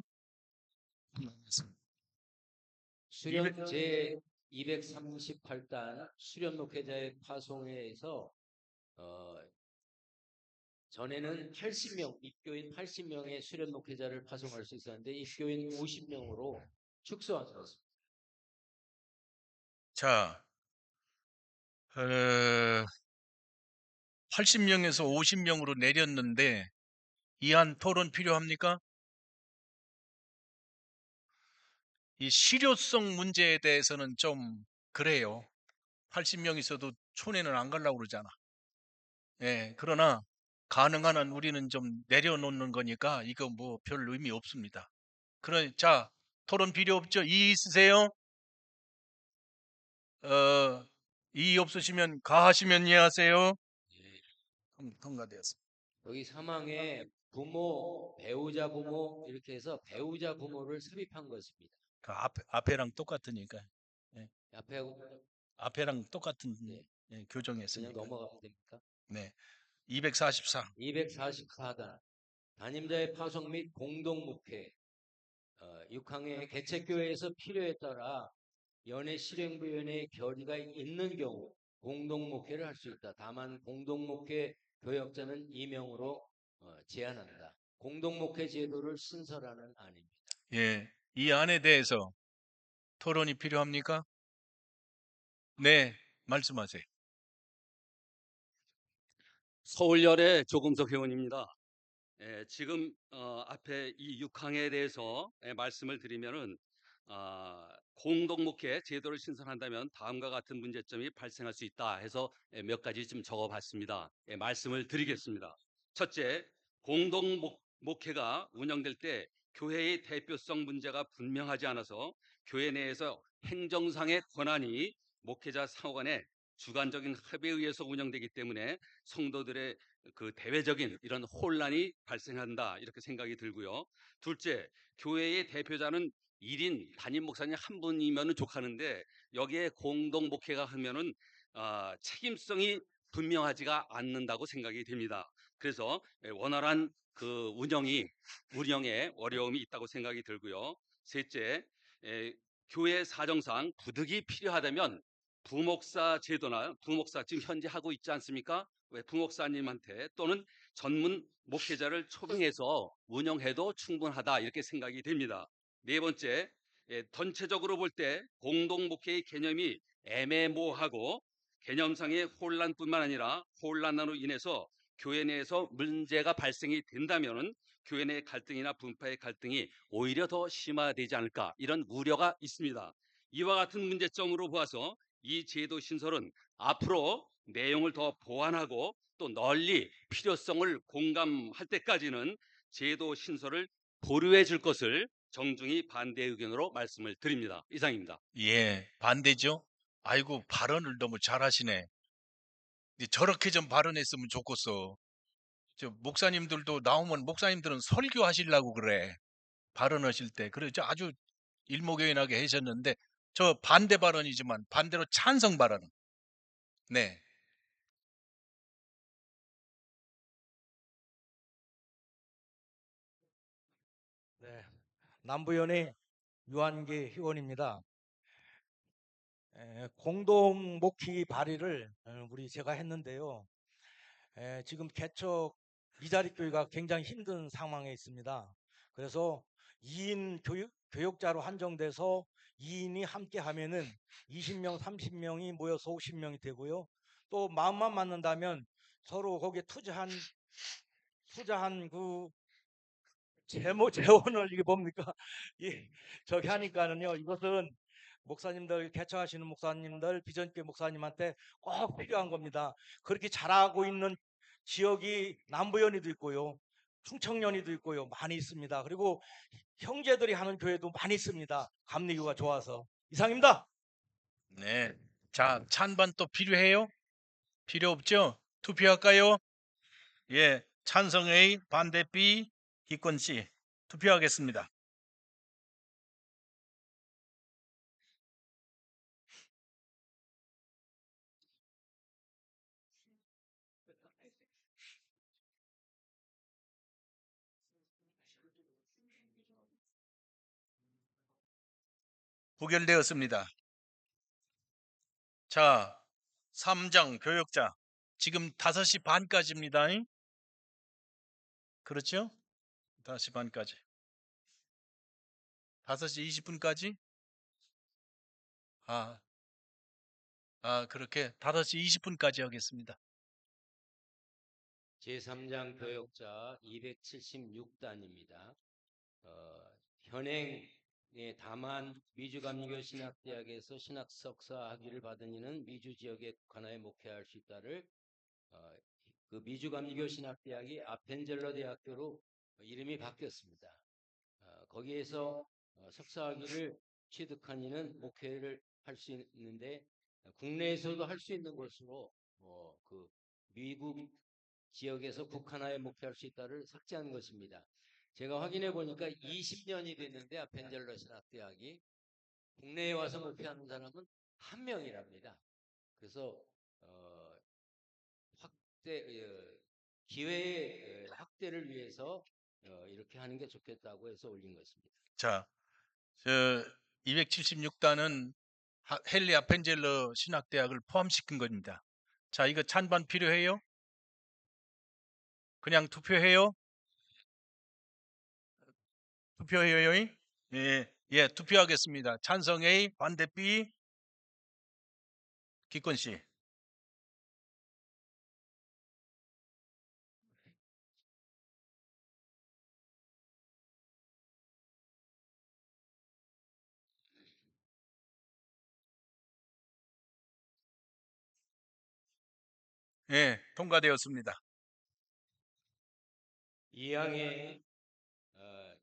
수련 제 238단 수련 목회자의 파송회에서 전에는 80명, 입교인 80명의 수련 목회자를 파송할 수 있었는데 입교인 50명으로 축소하셨습니다. 자, 80명에서 50명으로 내렸는데 이안 토론 필요합니까? 이 실효성 문제에 대해서는 좀 그래요. 80명 있어도 촌에는 안 가려고 그러잖아. 예, 그러나 가능한 한 우리는 좀 내려놓는 거니까 이거 뭐 별 의미 없습니다. 자, 토론 필요 없죠? 이의 있으세요? 이의 없으시면 가하시면 이해하세요. 통과되었습니다. 여기 사망에 배우자 부모 이렇게 해서 배우자 부모를 삽입한 것입니다. 그 앞에랑 똑같으니까. 예. 앞에랑 똑같은 예, 교정했으니까. 그냥 넘어가면 됩니까? 네. 244. 244단 담임자의 파송 및 공동목회 6항의 개척교회에서 필요에 따라 연회 실행부위원회의 결의가 있는 경우 공동목회를 할 수 있다. 다만 공동목회 교역자는 임명으로 제한한다. 공동목회 제도를 신설하는 안입니다. 예, 이 안에 대해서 토론이 필요합니까? 네, 말씀하세요. 서울열의 조금석 회원입니다. 지금 앞에 이 6항에 대해서 말씀을 드리면은 공동목회 제도를 신설한다면 다음과 같은 문제점이 발생할 수 있다 해서 몇 가지 좀 적어봤습니다. 말씀을 드리겠습니다. 첫째, 공동목회가 운영될 때 교회의 대표성 문제가 분명하지 않아서 교회 내에서 행정상의 권한이 목회자 상호 간의 주관적인 합의에 의해서 운영되기 때문에 성도들의 그 대외적인 이런 혼란이 발생한다 이렇게 생각이 들고요. 둘째, 교회의 대표자는 1인 담임 목사님 한 분이면 족하는데 여기에 공동 목회가 하면은 책임성이 분명하지가 않는다고 생각이 됩니다. 그래서 원활한 그 운영에 어려움이 있다고 생각이 들고요. 셋째, 교회 사정상 부득이 필요하다면 부목사 제도나 부목사 지금 현재 하고 있지 않습니까? 왜 부목사님한테 또는 전문 목회자를 초빙해서 운영해도 충분하다 이렇게 생각이 됩니다. 네 번째, 전체적으로 볼 때 공동 목회의 개념이 애매모호하고 개념상의 혼란뿐만 아니라 혼란으로 인해서 교회 내에서 문제가 발생이 된다면은 교회 내 갈등이나 분파의 갈등이 오히려 더 심화되지 않을까 이런 우려가 있습니다. 이와 같은 문제점으로 보아서 이 제도 신설은 앞으로 내용을 더 보완하고 또 널리 필요성을 공감할 때까지는 제도 신설을 보류해 줄 것을 정중히 반대 의견으로 말씀을 드립니다. 이상입니다. 예, 반대죠? 아이고, 발언을 너무 잘하시네. 저렇게 좀 발언했으면 좋겠어. 목사님들도 나오면 목사님들은 설교하시려고 그래. 발언하실 때. 그래서 아주 일목요연하게 하셨는데 저 반대 발언이지만 반대로 찬성 발언. 네. 네, 남부연의 유한계 회원입니다. 공동 목회 발의를 우리 제가 했는데요. 지금 개척 미자립 교회가 굉장히 힘든 상황에 있습니다. 그래서 2인 교육자로 한정돼서 2인이 함께 하면은 20명, 30명이 모여서 50명이 되고요. 또 마음만 맞는다면 서로 거기에 투자한 그 재원을 이게 뭡니까? 저기 하니까는요. 이것은 목사님들 개척하시는 목사님들 비전교회 목사님한테 꼭 필요한 겁니다. 그렇게 잘하고 있는 지역이 남부연희도 있고요. 충청연희도 있고요. 많이 있습니다. 그리고 형제들이 하는 교회도 많이 있습니다. 감리교가 좋아서. 이상입니다. 네. 자, 찬반 또 필요해요? 필요 없죠? 투표할까요? 예. 찬성 A, 반대 B, 기권 C. 투표하겠습니다. 부결되었습니다. 자, 3장 교역자. 지금 5시 반까지입니다. 그렇죠? 5시 반까지. 5시 20분까지? 그렇게 5시 20분까지 하겠습니다. 제3장 교역자 276단입니다. 현행에 다만 미주감리교 신학대학에서 신학 석사 학위를 받은 이는 미주 지역에 관하여 목회할 수 있다를 그 미주감리교 신학대학이 아펜젤러 대학교로 이름이 바뀌었습니다. 거기에서 석사 학위를 취득한 이는 목회를 할 수 있는데 국내에서도 할 수 있는 것으로 그 미국 지역에서 국한하에 목회할 수 있다를 삭제한 것입니다. 제가 확인해 보니까 20년이 됐는데 아펜젤러 신학대학이 국내에 와서 목회하는 사람은 한 명이랍니다. 그래서 기회의 확대를 위해서 이렇게 하는 게 좋겠다고 해서 올린 것입니다. 자, 276단은 헨리 아펜젤러 신학대학을 포함시킨 겁니다. 자, 이거 찬반 필요해요? 그냥 투표해요? 투표해요? 예, 투표하겠습니다. 찬성 A, 반대 B, 기권 C. 예, 통과되었습니다. 이항에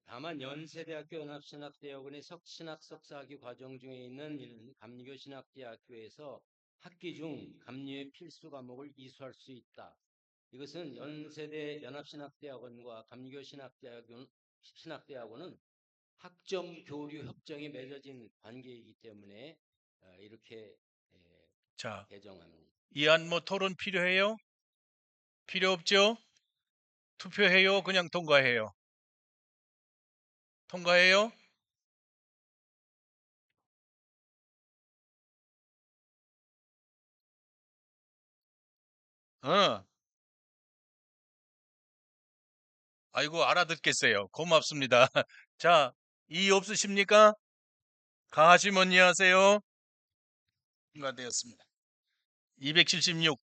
다만 연세대학교 연합신학대학원의 신학 석사학위 과정 중에 있는 감리교 신학대학교에서 학기 중 감리의 필수 과목을 이수할 수 있다. 이것은 연세대 연합신학대학원과 감리교 신학대학원은 학점 교류 협정이 맺어진 관계이기 때문에 이렇게 자, 개정합니다. 이안 뭐 토론 필요해요? 필요 없죠? 투표해요? 그냥 통과해요? 통과해요? 아이고, 알아듣겠어요. 고맙습니다. 자, 이의 없으십니까? 가하시면 이해하세요. 통과되었습니다. 276.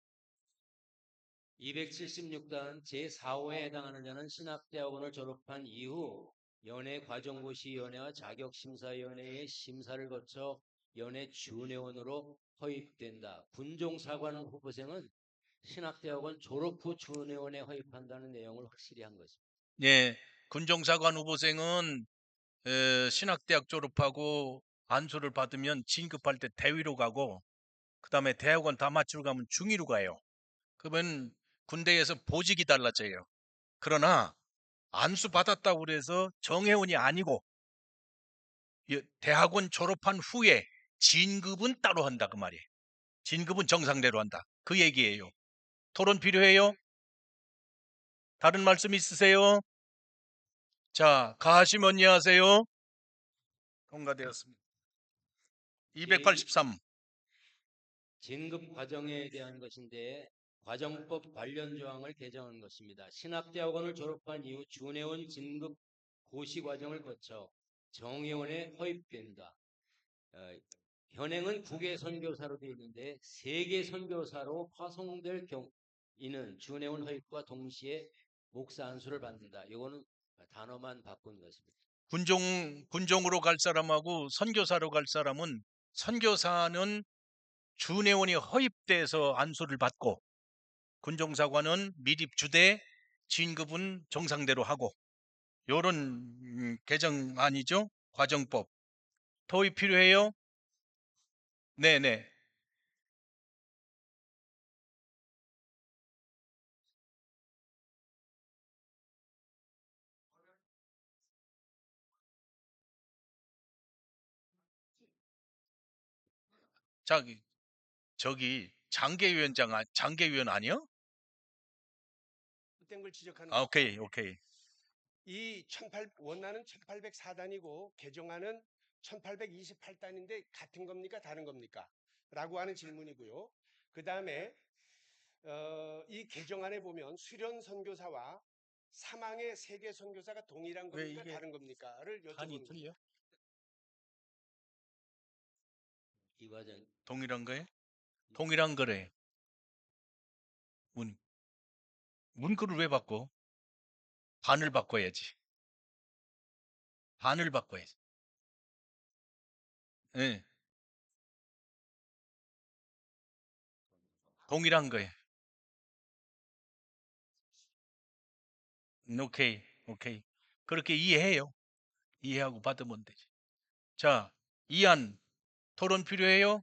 276단 제4호에 해당하는 자는 신학대학원을 졸업한 이후 연해 과정고시위원회와 자격심사위원회의 심사를 거쳐 연해 준회원으로 허입된다. 군종사관 후보생은 신학대학원 졸업 후 준회원에 허입한다는 내용을 확실히 한 것입니다. 예, 군종사관 후보생은 신학대학 졸업하고 안수를 받으면 진급할 때 대위로 가고 그 다음에 대학원 다 마치고 가면 중위로 가요. 그러면 군대에서 보직이 달라져요. 그러나 안수 받았다고 그래서 정회원이 아니고 대학원 졸업한 후에 진급은 따로 한다 그 말이에요. 진급은 정상대로 한다. 그 얘기예요. 토론 필요해요? 다른 말씀 있으세요? 자, 가하시면 이해하세요. 통과되었습니다. 283. 진급 과정에 대한 것인데 과정법 관련 조항을 개정한 것입니다. 신학대학원을 졸업한 이후 준회원 진급 고시 과정을 거쳐 정회원에 허입된다. 현행은 국외 선교사로 되어 있는데 세계 선교사로 파송될 경우에는 준회원 허입과 동시에 목사 안수를 받는다. 이거는 단어만 바꾼 것입니다. 군종으로 갈 사람하고 선교사로 갈 사람은 선교사는 준회원이 허입돼서 안수를 받고 군종사관은 미리 주되 진급은 정상대로 하고 요런 개정안이죠. 과정법. 도입 필요해요? 네네. 저기 장계위원 아니요? 된 걸 지적하는 아, 겁니다. 오케이. 이 원안은 1804단이고 개정안은 1828단인데 같은 겁니까? 다른 겁니까? 라고 하는 질문이고요. 그 다음에 이 개정안에 보면 수련 선교사와 사망의 세계 선교사가 동일한 왜 겁니까? 이게 다른 겁니까?를 단이 여쭤보는 틀려? 이 과정 동일한 거예요? 동일한 거래. 문구를 왜 바꿔? 반을 바꿔야지. 반을 바꿔야지. 네. 동일한 거예요. 오케이. 그렇게 이해해요. 이해하고 받으면 되지. 자, 이안 토론 필요해요?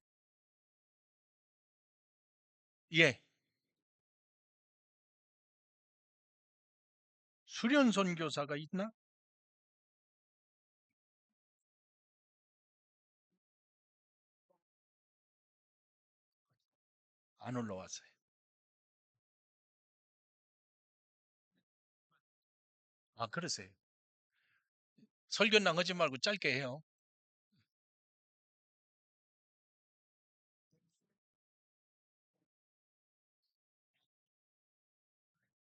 예. 수련 선교사가 있나? 안 올라왔어요. 아, 그러세요. 설교낭 하지 말고 짧게 해요.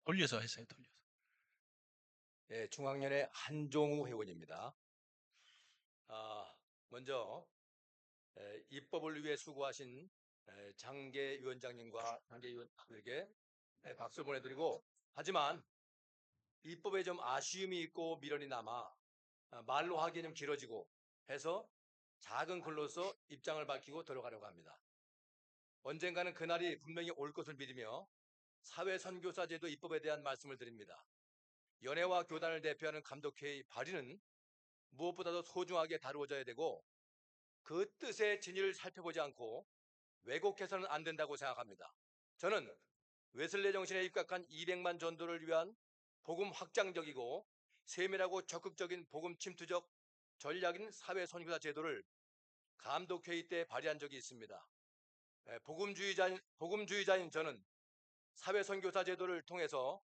돌려서 했어요. 돌려서. 예, 중앙연의 한종우 회원입니다. 먼저 입법을 위해 수고하신 장계 위원장님과 장계 위원들에게 박수 보내드리고, 하지만 입법에 좀 아쉬움이 있고 미련이 남아 말로 하기엔 좀 길어지고 해서 작은 글로서 입장을 밝히고 들어가려고 합니다. 언젠가는 그날이 분명히 올 것을 믿으며 사회선교사제도 입법에 대한 말씀을 드립니다. 연회와 교단을 대표하는 감독회의 발의는 무엇보다도 소중하게 다루어져야 되고, 그 뜻의 진위를 살펴보지 않고 왜곡해서는 안 된다고 생각합니다. 저는 웨슬레 정신에 입각한 200만 전도를 위한 복음 확장적이고 세밀하고 적극적인 복음 침투적 전략인 사회선교사 제도를 감독회의 때 발의한 적이 있습니다. 복음주의자인 저는 사회선교사 제도를 통해서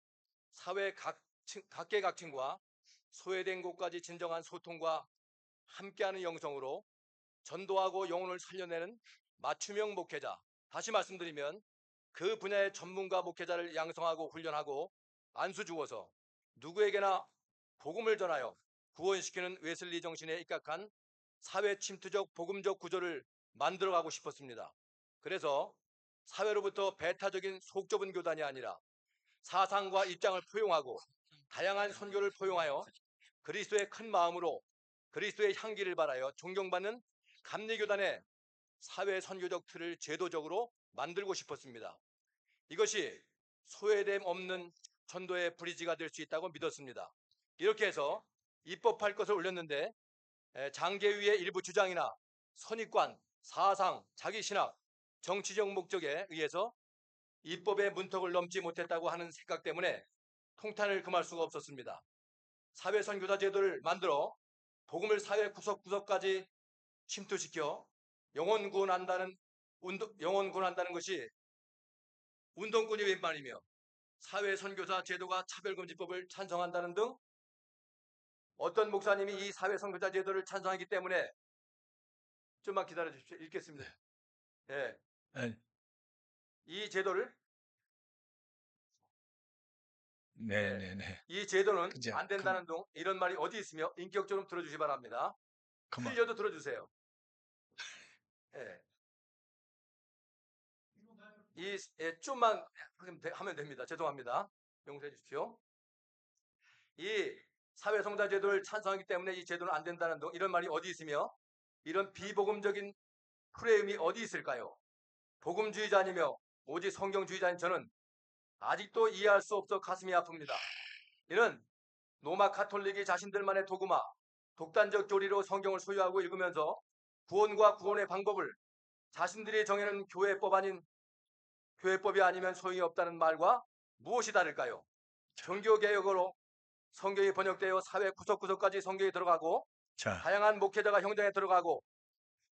사회 각계각층과 소외된 곳까지 진정한 소통과 함께하는 영성으로 전도하고 영혼을 살려내는 맞춤형 목회자, 다시 말씀드리면 그 분야의 전문가 목회자를 양성하고 훈련하고 안수 주어서 누구에게나 복음을 전하여 구원시키는 웨슬리 정신에 입각한 사회 침투적 복음적 구조를 만들어가고 싶었습니다. 그래서 사회로부터 배타적인 속 좁은 교단이 아니라 사상과 입장을 포용하고 다양한 선교를 포용하여 그리스도의 큰 마음으로 그리스도의 향기를 발하여 존경받는 감리교단의 사회 선교적 틀을 제도적으로 만들고 싶었습니다. 이것이 소외됨 없는 전도의 브리지가 될 수 있다고 믿었습니다. 이렇게 해서 입법할 것을 올렸는데 장계위의 일부 주장이나 선입관, 사상, 자기신학, 정치적 목적에 의해서 입법의 문턱을 넘지 못했다고 하는 생각 때문에 통탄을 금할 수가 없었습니다. 사회선교사 제도를 만들어 복음을 사회 구석구석까지 침투시켜 영혼 구원한다는 것이 운동권이 웬 말이며, 사회선교사 제도가 차별금지법을 찬성한다는 등 어떤 목사님이 이 사회선교사 제도를 찬성하기 때문에, 좀만 기다려 주십시오. 읽겠습니다. 예. 에, 이 제도를 네네네. 이 제도는 그죠. 안 된다는 둥 이런 말이 어디 있으며 인격적으로 들어주시 기 바랍니다. 그만. 틀려도 들어주세요. 예. 좀만 하면 됩니다. 죄송합니다. 용서해 주십시오. 이 사회성자 제도를 찬성하기 때문에 이 제도는 안 된다는 둥 이런 말이 어디 있으며 이런 비복음적인 프레임이 어디 있을까요? 복음주의자이며 오직 성경주의자인 저는 아직도 이해할 수 없어 가슴이 아픕니다. 이는 로마 가톨릭이 자신들만의 도구마, 독단적 교리로 성경을 소유하고 읽으면서 구원과 구원의 방법을 자신들이 정해놓은 교회법이 아니면 소용이 없다는 말과 무엇이 다를까요? 종교개혁으로 성경이 번역되어 사회 구석구석까지 성경이 들어가고 자, 다양한 목회자가 현장에 들어가고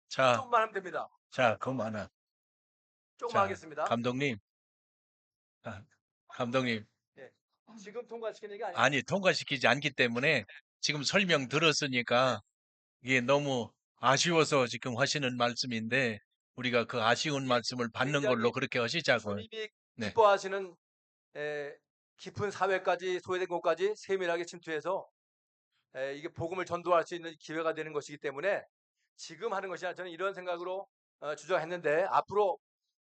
자, 조금만 하면 됩니다. 자, 그만하. 조금만 자, 하겠습니다. 감독님, 아, 감독님, 예. 지금 통과시키는 게 아니라 아니 통과시키지 않기 때문에 지금 설명 들었으니까 이게 너무 아쉬워서 지금 하시는 말씀인데 우리가 그 아쉬운 말씀을 받는 걸로 굉장히 그렇게 하시자고요. 주님이 네. 기뻐하시는 깊은 사회까지 소외된 곳까지 세밀하게 침투해서 이게 복음을 전도할 수 있는 기회가 되는 것이기 때문에 지금 하는 것이 아니라 저는 이런 생각으로 주장했는데 앞으로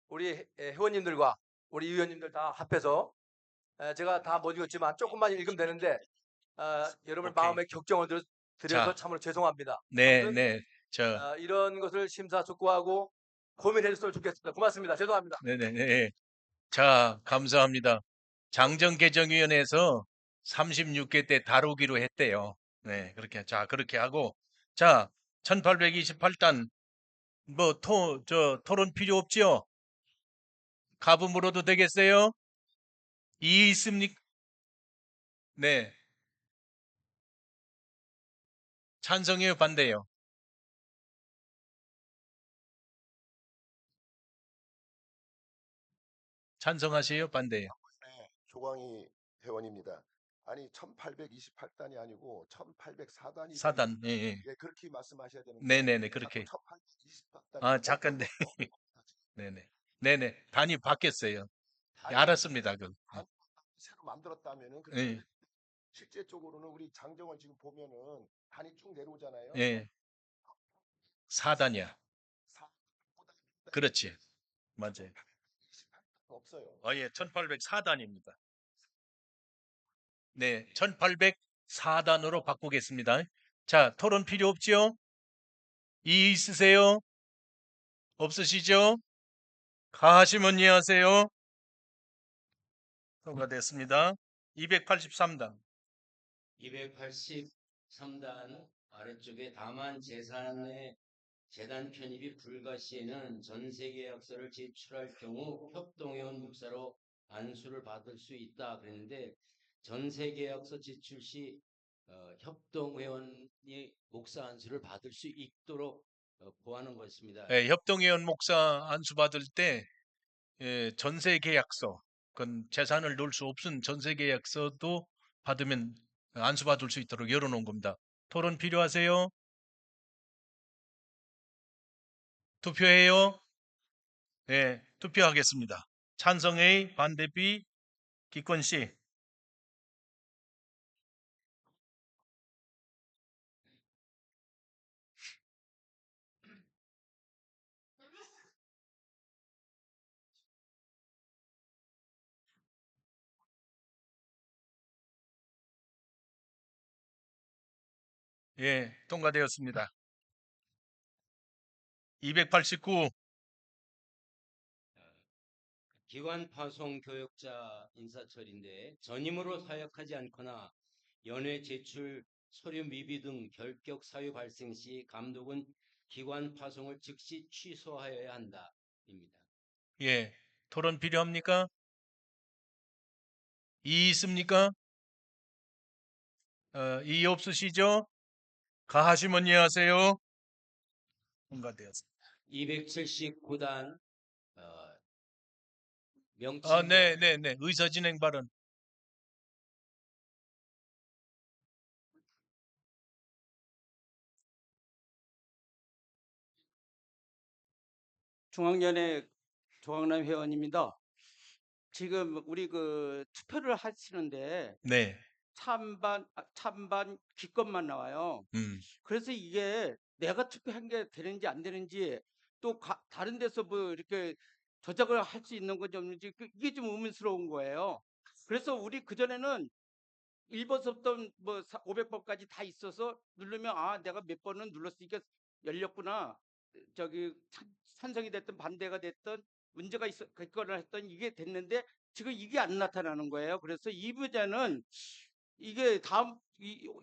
우리 회원님들과 우리 위원님들 다 합해서 제가 다 못 읽었지만 조금만 읽으면 되는데 여러분 오케이. 마음의 격정을 드려서 자, 참으로 죄송합니다. 네, 아무튼 네, 이런 것을 심사숙고하고 고민해 줬으면 좋겠습니다. 고맙습니다. 죄송합니다. 네. 자, 감사합니다. 장정개정위원회에서 36개 때 다루기로 했대요. 네, 그렇게 하고, 자, 1828단, 토론 필요 없지요? 가부 물어도 되겠어요? 이의 있습니까? 네. 찬성해요, 반대요? 찬성하세요, 반대요? 네, 조광희 회원입니다. 아니 1828단이 아니고 1804단이 4단, 예. 그렇게 말씀하셔야 되는데 네네네, 그렇게. 1828단이 아, 잠깐, 네. 네네. 단위 바뀌었어요. 알았습니다, 새로 만들었다면은 예. 실제적으로는 우리 장정을 지금 보면은 단이 쭉 내려오잖아요. 예. 4단이야. 그렇지. 맞아요. 없어요. 예, 1804단입니다. 네, 1804단으로 바꾸겠습니다. 자, 토론 필요 없지요? 이의 있으세요? 없으시죠? 가하시면 이해하세요. 통과됐습니다. 283단. 283단 아래쪽에 다만 재단 편입이 불가 시에는 전세계약서를 제출할 경우 협동회원 목사로 안수를 받을 수 있다 그랬는데 전세계약서 제출 시 협동회원이 목사 안수를 받을 수 있도록 보하는 것입니다. 예, 협동회원 목사 안수 받을 때 전세계약서, 그건 재산을 놓을 수 없은 전세계약서도 받으면 안수 받을 수 있도록 열어놓은 겁니다. 토론 필요하세요? 투표해요? 네, 투표하겠습니다. 찬성 A, 반대 B, 기권 C. 예, 통과되었습니다. 289. 기관 파송 교역자 인사처리인데 전임으로 사역하지 않거나 연회 제출 서류 미비 등 결격 사유 발생 시 감독은 기관 파송을 즉시 취소하여야 한다입니다. 예, 토론 필요합니까? 이의 있습니까? 이의 없으시죠? 가하시면 이해하세요. 통과되었습니다. 279단 명칭 네. 의사진행 발언. 중앙연회 조광남 회원입니다. 지금 우리 그 투표를 하시는데 네. 찬반 기권만 나와요. 그래서 이게 내가 투표한 게 되는지 안 되는지 또 다른 데서 뭐 이렇게 조작을 할 수 있는 건지 없는지 이게 좀 의문스러운 거예요. 그래서 우리 그전에는 1번부터 뭐 500번까지 다 있어서 누르면 아 내가 몇 번은 눌렀으니까 열렸구나. 저기 찬성이 됐든 반대가 됐든 문제가 있거나 했던 이게 됐는데 지금 이게 안 나타나는 거예요. 그래서 이 부분은 이게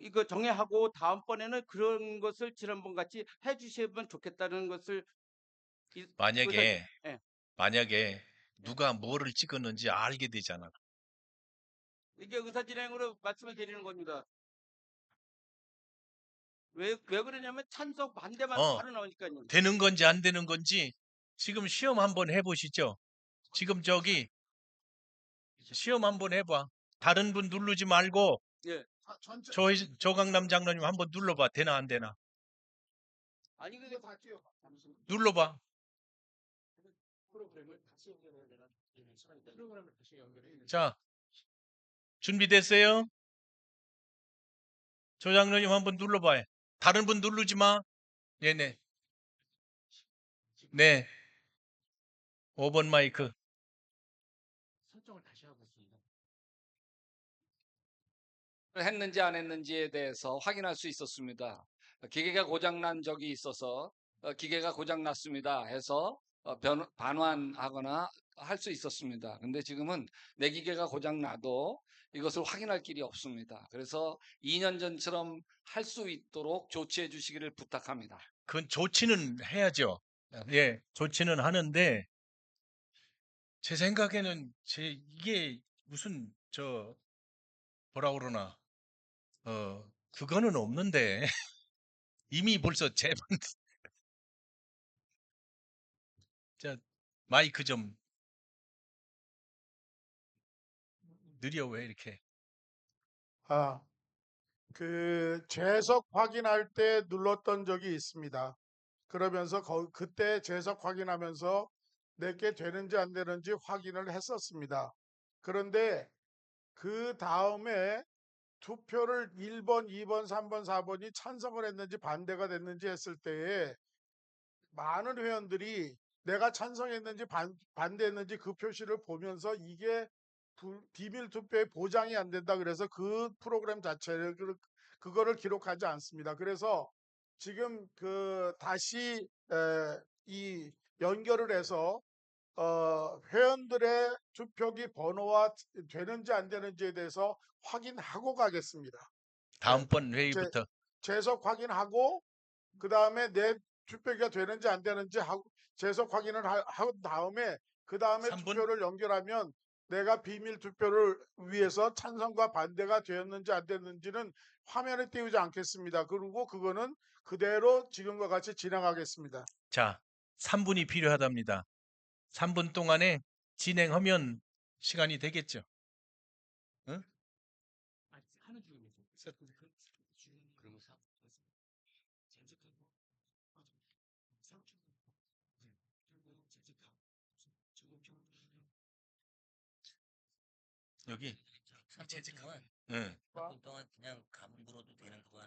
이거 정해하고 다음번에는 그런 것을 지난번 같이 해주시면 좋겠다는 것을 만약에 예. 만약에 누가 뭐를 찍었는지 알게 되잖아. 이게 의사진행으로 말씀을 드리는 겁니다. 왜 그러냐면 찬성 반대만 바로 나오니까요. 되는 건지 안 되는 건지 지금 시험 한번 해보시죠. 지금 저기 시험 한번 해봐. 다른 분 누르지 말고 예. 조강남 장로님 한번 눌러봐. 되나 안 되나? 아니 근데 눌러봐. 자, 준비됐어요? 조 장로님 한번 눌러봐요. 다른 분 누르지 마. 네네. 네. 5번 마이크. 설정을 다시 하고 있습니다. 했는지 안 했는지에 대해서 확인할 수 있었습니다. 기계가 고장난 적이 있어서 기계가 고장났습니다 해서 반환하거나 할 수 있었습니다. 근데 지금은 내 기계가 고장나도 이것을 확인할 길이 없습니다. 그래서 2년 전처럼 할 수 있도록 조치해 주시기를 부탁합니다. 그건 조치는 해야죠. 예, 조치는 하는데 제 생각에는 이게 무슨 뭐라 그러나 그거는 없는데 이미 벌써 자, 마이크 좀 느려 왜 이렇게? 그 재석 확인할 때 눌렀던 적이 있습니다. 그러면서 그때 재석 확인하면서 내게 되는지 안 되는지 확인을 했었습니다. 그런데 그 다음에 투표를 1번, 2번, 3번, 4번이 찬성을 했는지 반대가 됐는지 했을 때에 많은 회원들이 내가 찬성했는지 반대했는지 그 표시를 보면서 이게 비밀 투표에 보장이 안 된다 그래서 그 프로그램 자체를 그거를 기록하지 않습니다. 그래서 지금 다시 이 연결을 해서 회원들의 투표기 번호와 되는지 안 되는지에 대해서 확인하고 가겠습니다. 다음번 회의부터 재석 확인하고 그 다음에 내 투표기가 되는지 안 되는지 하고 재석 확인을 한 다음에 그 다음에 투표를 연결하면 내가 비밀 투표를 위해서 찬성과 반대가 되었는지 안 됐는지는 화면에 띄우지 않겠습니다. 그리고 그거는 그대로 지금과 같이 진행하겠습니다. 자, 3분이 필요하답니다. 3분 동안에 진행하면 시간이 되겠죠. 응? 하는 중입니다. 그러면서 여기 재직하면 응. 3분 동안 그냥 가만 물어도 되는 거야.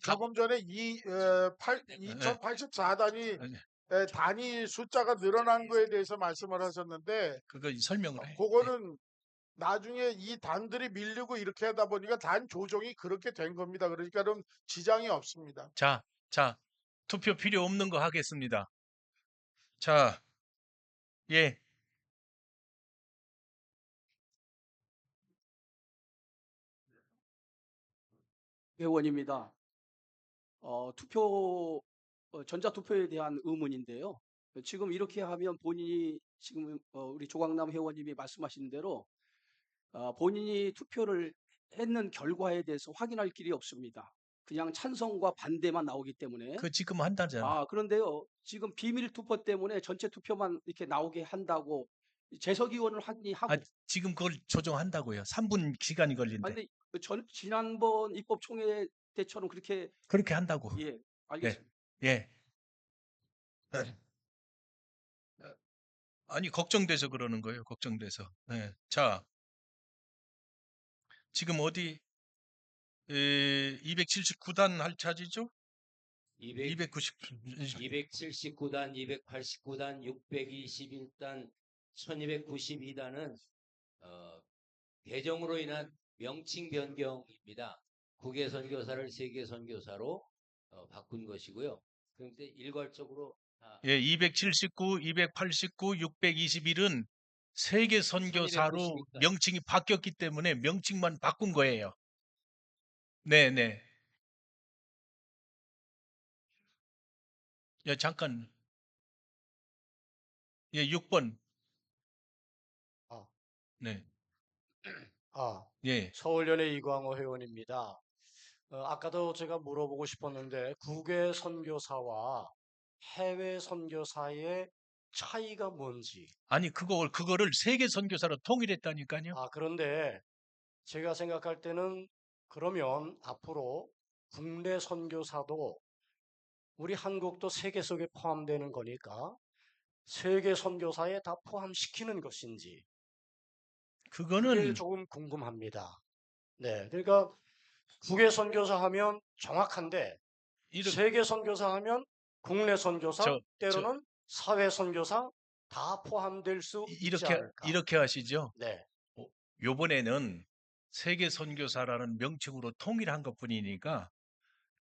조금 전에 2084단위 단위 숫자가 늘어난 거에 대해서 말씀을 하셨는데 그거 설명을 해. 그거는 나중에 이 단들이 밀리고 이렇게 하다 보니까 단 조정이 그렇게 된 겁니다. 그러니까 좀 지장이 없습니다. 자, 투표 필요 없는 거 하겠습니다. 자, 예. 회원입니다. 전자투표에 대한 의문인데요. 지금 이렇게 하면 본인이 지금 우리 조광남 회원님이 말씀하신 대로 본인이 투표를 했는 결과에 대해서 확인할 길이 없습니다. 그냥 찬성과 반대만 나오기 때문에. 그 지금 한다잖아. 그런데요. 지금 비밀 투표 때문에 전체 투표만 이렇게 나오게 한다고 재석 의원을 확인하고. 지금 그걸 조정한다고요. 3분 시간이 걸린대. 근데 지난번 입법총회 때처럼 그렇게 한다고. 예, 알겠습니다. 예. 아니, 걱정돼서 그러는 거예요. 걱정돼서. 네. 자, 지금 어디 279단 할 차지죠? 290. 279단, 289단, 621단, 1292단은 개정으로 인한 명칭 변경입니다. 국외 선교사를 세계 선교사로 바꾼 것이고요. 그런데 일괄적으로 예, 279, 289, 621은 세계 선교사로 1292 까지. 명칭이 바뀌었기 때문에 명칭만 바꾼 거예요. 네, 네. 예, 잠깐. 예, 6번. 아, 네. 예. 서울연의 이광호 회원입니다. 아까도 제가 물어보고 싶었는데 국외 선교사와 해외 선교사의 차이가 뭔지. 아니, 그거를 세계 선교사로 통일했다니까요. 그런데 제가 생각할 때는 그러면 앞으로 국내 선교사도 우리 한국도 세계 속에 포함되는 거니까 세계 선교사에 다 포함시키는 것인지 그게 그거는 조금 궁금합니다. 네, 그러니까 국외 선교사 하면 정확한데 세계 선교사 하면 국내 선교사 때로는 사회 선교사 다 포함될 수 있지 않을까? 이렇게 하시죠. 네. 요번에는 세계 선교사라는 명칭으로 통일한 것뿐이니까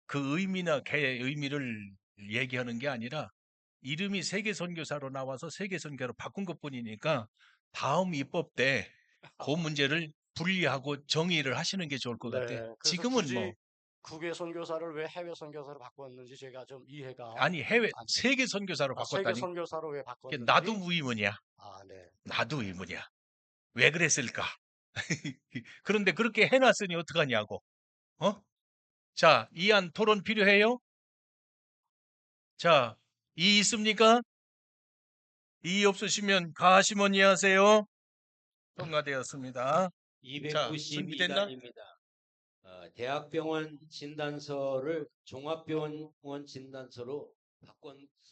그 의미나 의미를 얘기하는 게 아니라 이름이 세계 선교사로 나와서 세계 선교사로 바꾼 것뿐이니까 다음 입법 때 그 문제를 분리하고 정의를 하시는 게 좋을 것 같아요. 네, 그래서 지금은 굳이 뭐 국외 선교사를 왜 해외 선교사로 바꿨는지 제가 좀 이해가 아니 세계 선교사로 세계 바꿨다니. 선교사로 왜 바꿨는지 나도 의문이야. 네. 나도 의문이야. 왜 그랬을까? 그런데 그렇게 해놨으니 어떡하냐고. 자, 이안 토론 필요해요? 자, 이의 있습니까? 이의 없으시면 가시면 이해하세요. 통과되었습니다. 자, 준비됐나? 292단입니다. 대학병원 진단서를 종합병원 진단서로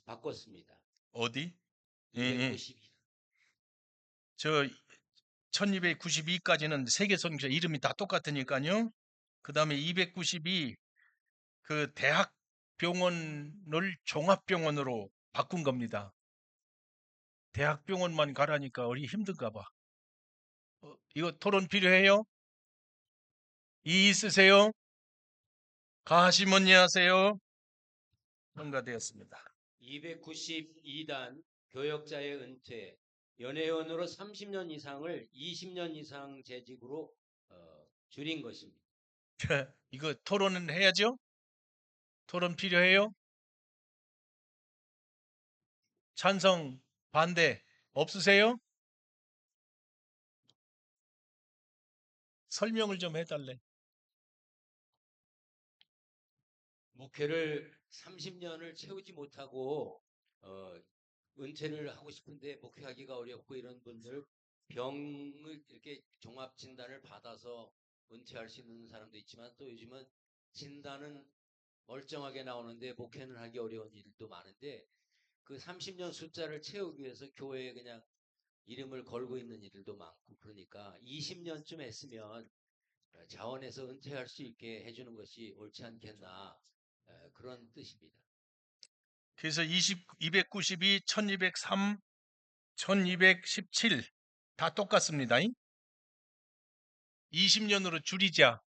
바꿨습니다. 어디? 292. 저 1292까지는 세계 선교사 이름이 다 똑같으니까요. 그 다음에 292 그 대학병원을 종합병원으로 바꾼 겁니다. 대학병원만 가라니까 어리 힘든가 봐. 이거 토론 필요해요? 이의 있으세요? 가시면 이해하세요. 통과되었습니다. 292단 교역자의 은퇴. 연회원으로 30년 이상을 20년 이상 재직으로 줄인 것입니다. 이거 토론은 해야죠? 토론 필요해요? 찬성, 반대 없으세요? 설명을 좀 해달래. 목회를 30년을 채우지 못하고 은퇴를 하고 싶은데 목회하기가 어렵고 이런 분들 병을 이렇게 종합 진단을 받아서 은퇴할 수 있는 사람도 있지만 또 요즘은 진단은 멀쩡하게 나오는데 목회는 하기 어려운 일도 많은데 그 30년 숫자를 채우기 위해서 교회에 그냥 이름을 걸고 있는 일들도 많고 그러니까 20년쯤 했으면 자원에서 은퇴할 수 있게 해주는 것이 옳지 않겠나 그런 뜻입니다. 그래서 292, 1203, 1217 다 똑같습니다. 20년으로 줄이자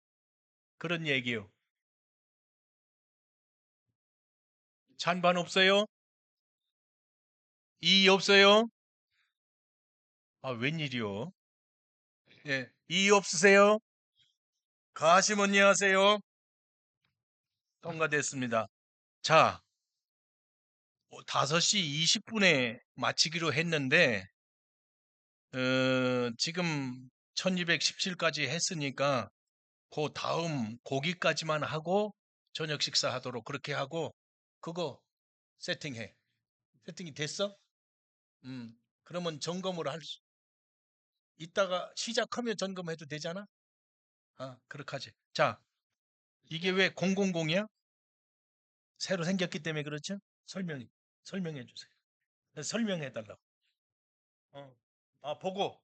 그런 얘기요. 찬반 없어요? 이의 없어요? 웬일이요? 예, 이의 없으세요? 가시면 이해하세요. 통과됐습니다. 자, 5시 20분에 마치기로 했는데 지금 1217까지 했으니까 그 다음 고기까지만 하고 저녁 식사하도록 그렇게 하고 그거 세팅해. 세팅이 됐어? 그러면 점검을 이따가 시작하면 점검해도 되잖아? 그렇게 하지. 자, 이게 왜 000이야? 새로 생겼기 때문에 그렇죠? 설명해 주세요. 설명해 달라고. 보고.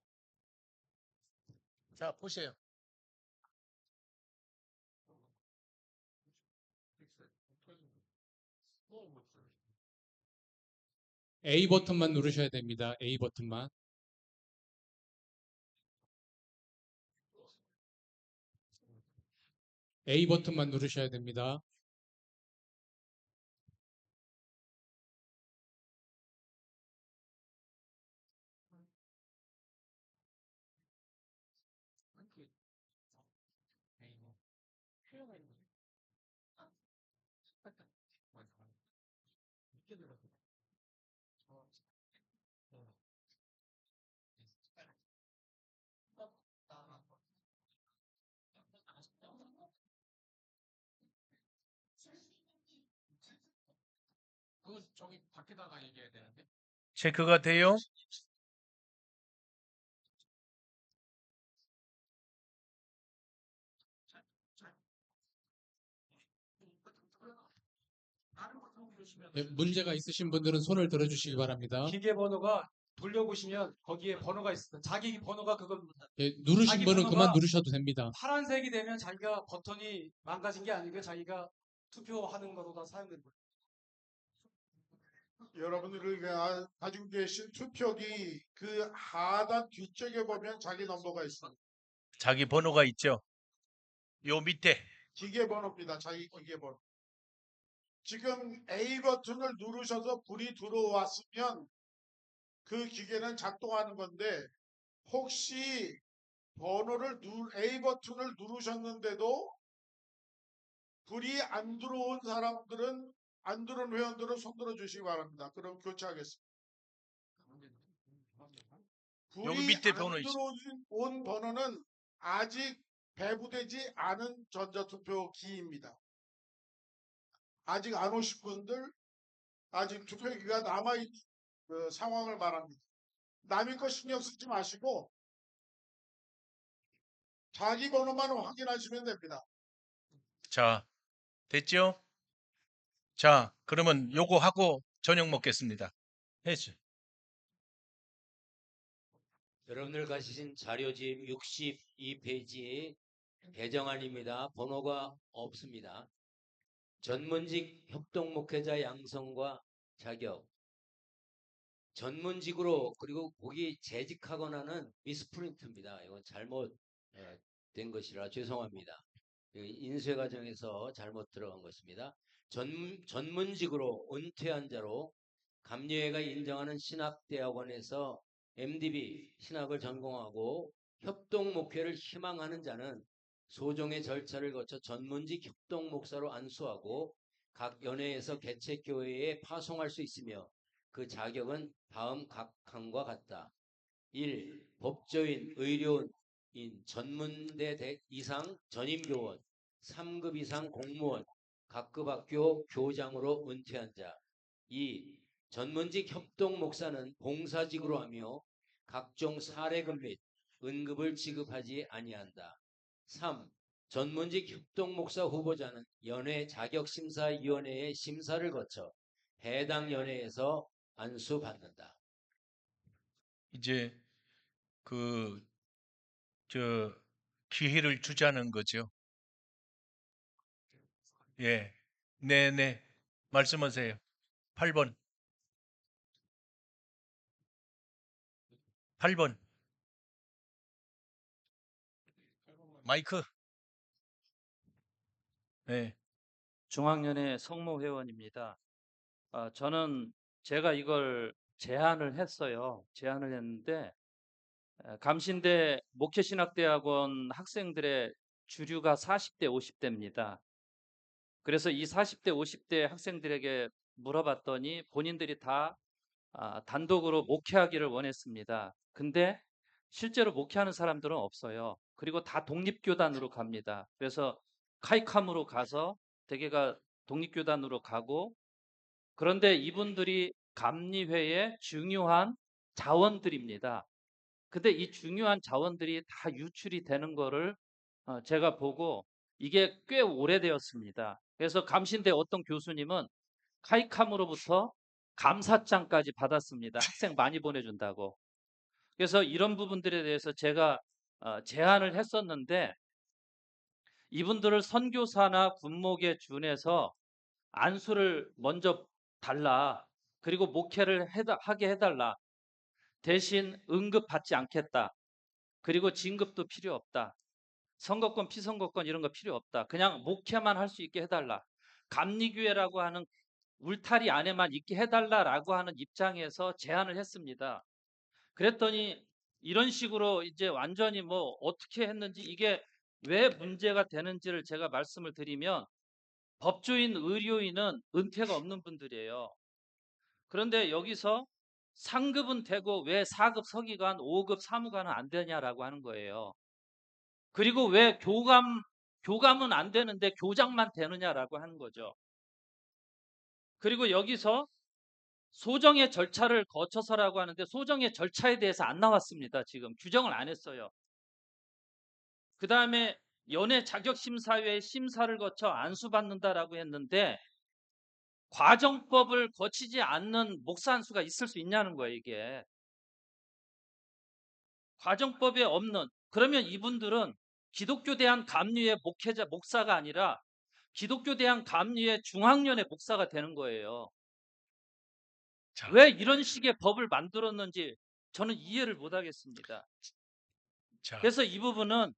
자, 보세요. A 버튼만 누르셔야 됩니다. A 버튼만. A 버튼만 누르셔야 됩니다. 그건 저기 밖에다가 얘기해야 되는데. 체크가 돼요? 네, 문제가 있으신 분들은 손을 들어주시기 바랍니다. 기계 번호가 돌려보시면 거기에 번호가 있습니다. 자기 번호가 그겁니다. 예, 누르신 자기 분은 번호가 그만 누르셔도 됩니다. 파란색이 되면 자기가 버튼이 망가진 게 아니고 자기가 투표하는 거로 다 사용된 거예요. 여러분들이 가지고 계신 투표기 그 하단 뒤쪽에 보면 자기 넘버가 있습니다. 자기 번호가 있죠. 요 밑에. 기계 번호입니다. 자기 기계 번호. 지금 A 버튼을 누르셔서 불이 들어왔으면 그 기계는 작동하는 건데 혹시 A 버튼을 누르셨는데도 불이 안 들어온 사람들은 안 들어온 회원들은 손 들어 주시기 바랍니다. 그럼 교체하겠습니다. 여기 불이 밑에 안 번호 있어. 들어온 번호는 아직 배부되지 않은 전자투표기입니다. 아직 안 오신 분들 아직 투표기가 남아있는 그 상황을 말합니다. 남의 거 신경 쓰지 마시고 자기 번호만 확인하시면 됩니다. 자, 됐죠? 자, 그러면 요거 하고 저녁 먹겠습니다. 했죠. 여러분들 가지신 자료집 62페이지 개정안입니다. 번호가 없습니다. 전문직 협동목회자 양성과 자격. 전문직으로 그리고 거기 재직하거나는 미스프린트입니다. 이건 잘못 된 것이라 죄송합니다. 인쇄 과정에서 잘못 들어간 것입니다. 전문직으로 은퇴한 자로 감리회가 인정하는 신학대학원에서 MDB 신학을 전공하고 협동목회를 희망하는 자는 소종의 절차를 거쳐 전문직 협동목사로 안수하고 각 연회에서 개척교회에 파송할 수 있으며 그 자격은 다음 각 항과 같다. 1. 법조인, 의료인, 전문대 이상 전임교원, 3급 이상 공무원, 각급 학교 교장으로 은퇴한 자. 2. 전문직 협동목사는 봉사직으로 하며 각종 사례금 및 은급을 지급하지 아니한다. 3. 전문직 협동목사 후보자는 연회 자격심사위원회의 심사를 거쳐 해당 연회에서 안수받는다. 이제 기회를 주자는 거죠. 예. 네네. 말씀하세요. 8번. 8번. 마이크. 네. 중앙연회 성모회원입니다. 저는 제가 이걸 제안을 했어요. 제안을 했는데 감신대 목회신학대학원 학생들의 주류가 40대, 50대입니다. 그래서 이 40대, 50대 학생들에게 물어봤더니 본인들이 다 단독으로 목회하기를 원했습니다. 근데 실제로 목회하는 사람들은 없어요. 그리고 다 독립교단으로 갑니다. 그래서 카이캄으로 가서 대개가 독립교단으로 가고, 그런데 이분들이 감리회의 중요한 자원들입니다. 근데 이 중요한 자원들이 다 유출이 되는 거를 제가 보고 이게 꽤 오래되었습니다. 그래서 감신대 어떤 교수님은 카이캄으로부터 감사장까지 받았습니다. 학생 많이 보내준다고. 그래서 이런 부분들에 대해서 제가 제안을 했었는데 이분들을 선교사나 군목에 준해서 안수를 먼저 달라. 그리고 목회를 하게 해달라. 대신 응급 받지 않겠다. 그리고 진급도 필요 없다. 선거권, 피선거권 이런 거 필요 없다. 그냥 목회만 할 수 있게 해달라. 감리교회라고 하는 울타리 안에만 있게 해달라라고 하는 입장에서 제안을 했습니다. 그랬더니 이런 식으로 이제 완전히 뭐 어떻게 했는지 이게 왜 문제가 되는지를 제가 말씀을 드리면 법조인, 의료인은 은퇴가 없는 분들이에요. 그런데 여기서 상급은 되고 왜 4급 서기관, 5급 사무관은 안 되냐라고 하는 거예요. 그리고 왜 교감은 안 되는데 교장만 되느냐라고 하는 거죠. 그리고 여기서 소정의 절차를 거쳐서라고 하는데 소정의 절차에 대해서 안 나왔습니다. 지금 규정을 안 했어요. 그 다음에 연예 자격심사위의 심사를 거쳐 안수받는다라고 했는데 과정법을 거치지 않는 목사 안수가 있을 수 있냐는 거예요. 이게 과정법에 없는, 그러면 이분들은 기독교 대한 감리의 목회자 목사가 아니라 기독교 대한 감리의 중앙연의 목사가 되는 거예요. 왜 이런 식의 법을 만들었는지 저는 이해를 못 하겠습니다. 그래서 이 부분은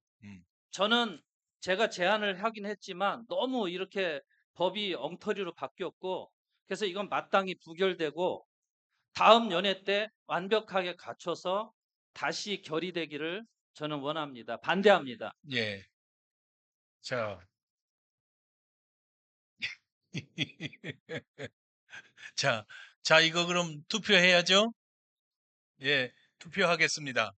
저는 제가 제안을 하긴 했지만 너무 이렇게 법이 엉터리로 바뀌었고 그래서 이건 마땅히 부결되고 다음 연회 때 완벽하게 갖춰서 다시 결의되기를 저는 원합니다. 반대합니다. 예. 자. 자, 이거 그럼 투표해야죠? 예, 투표하겠습니다.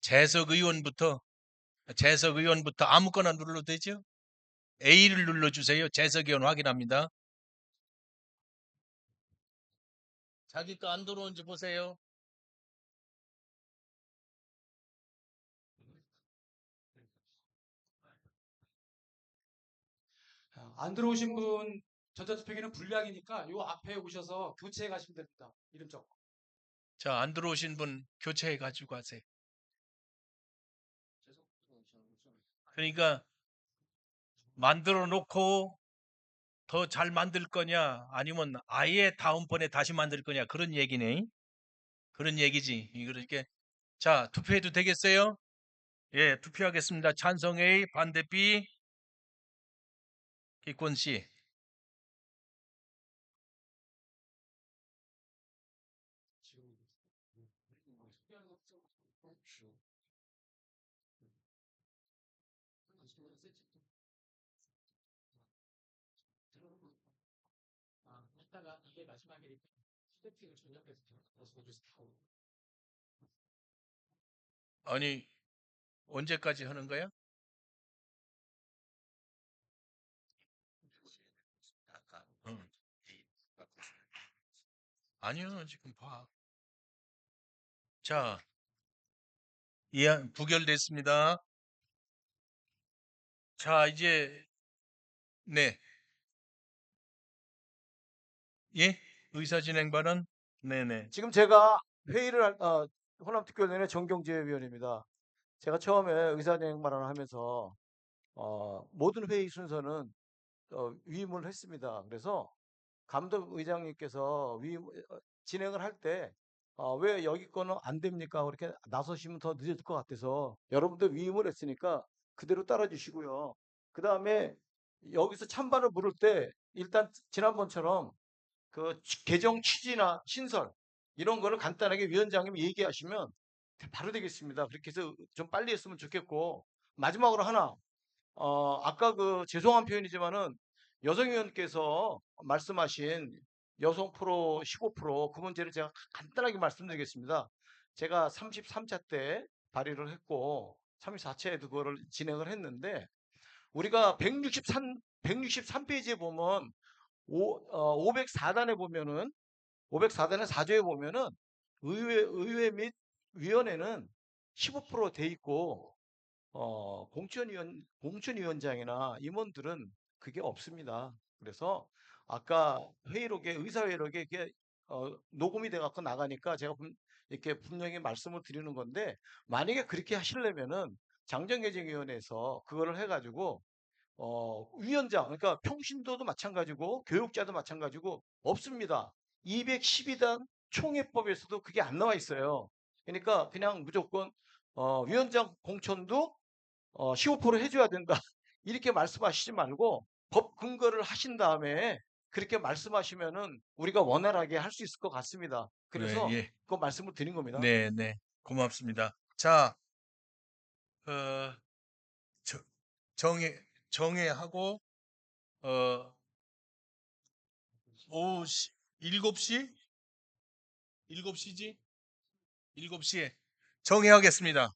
재석 의원부터 아무거나 눌러도 되죠? A를 눌러주세요. 재석 의원 확인합니다. 자기 거 안 들어온지 보세요. 안 들어오신 분 전자투표기는 불량이니까 요 앞에 오셔서 교체해 가시면 됩니다. 이름 적고. 자, 안 들어오신 분 교체해 가지고 가세요. 그러니까 만들어 놓고 더 잘 만들 거냐 아니면 아예 다음번에 다시 만들 거냐 그런 얘기네. 그런 얘기지. 이렇게 자, 투표해도 되겠어요? 예, 투표하겠습니다. 찬성 A, 반대 B. 기권 C. 이따가 이게 마지막에 휴대폰을 전역해서 아니, 언제까지 하는 거야? 아니요, 지금 봐. 자, 부결됐습니다. 자, 이제 네. 예? 의사진행 발언? 네네. 지금 제가 회의를 호남특별위원회 정경재 위원입니다. 제가 처음에 의사진행 발언을 하면서 모든 회의 순서는 위임을 했습니다. 그래서 감독 의장님께서 진행을 할 때 왜 여기 거는 안 됩니까? 그렇게 나서시면 더 늦어질 것 같아서 여러분들 위임을 했으니까 그대로 따라주시고요. 그 다음에 여기서 찬반을 물을 때 일단 지난번처럼 그 개정 취지나 신설 이런 거를 간단하게 위원장님이 얘기하시면 바로 되겠습니다. 그렇게 해서 좀 빨리 했으면 좋겠고 마지막으로 하나 아까 그 죄송한 표현이지만은 여성위원께서 말씀하신 여성 프로 15% 그 문제를 제가 간단하게 말씀드리겠습니다. 제가 33차 때 발의를 했고 34차에도 그거를 진행을 했는데 우리가 163페이지에 보면 504단에 보면은 504단의 4조에 보면은 의회 및 위원회는 15% 돼 있고 공천위원장이나 임원들은 그게 없습니다. 그래서 아까 회의록에 의사회의록에 이게 녹음이 돼 갖고 나가니까 제가 이렇게 분명히 말씀을 드리는 건데, 만약에 그렇게 하시려면은 장정개정위원회에서 그거를 해가지고 위원장, 그러니까 평신도도 마찬가지고 교육자도 마찬가지고 없습니다. 212단 총회법에서도 그게 안 나와 있어요. 그러니까 그냥 무조건 위원장 공천도 15% 해줘야 된다. 이렇게 말씀하시지 말고 법 근거를 하신 다음에 그렇게 말씀하시면은 우리가 원활하게 할 수 있을 것 같습니다. 그래서 네, 예. 그 말씀을 드린 겁니다. 네, 네. 고맙습니다. 자, 정회하고 오후 7시? 7시지? 7시에 정회하겠습니다.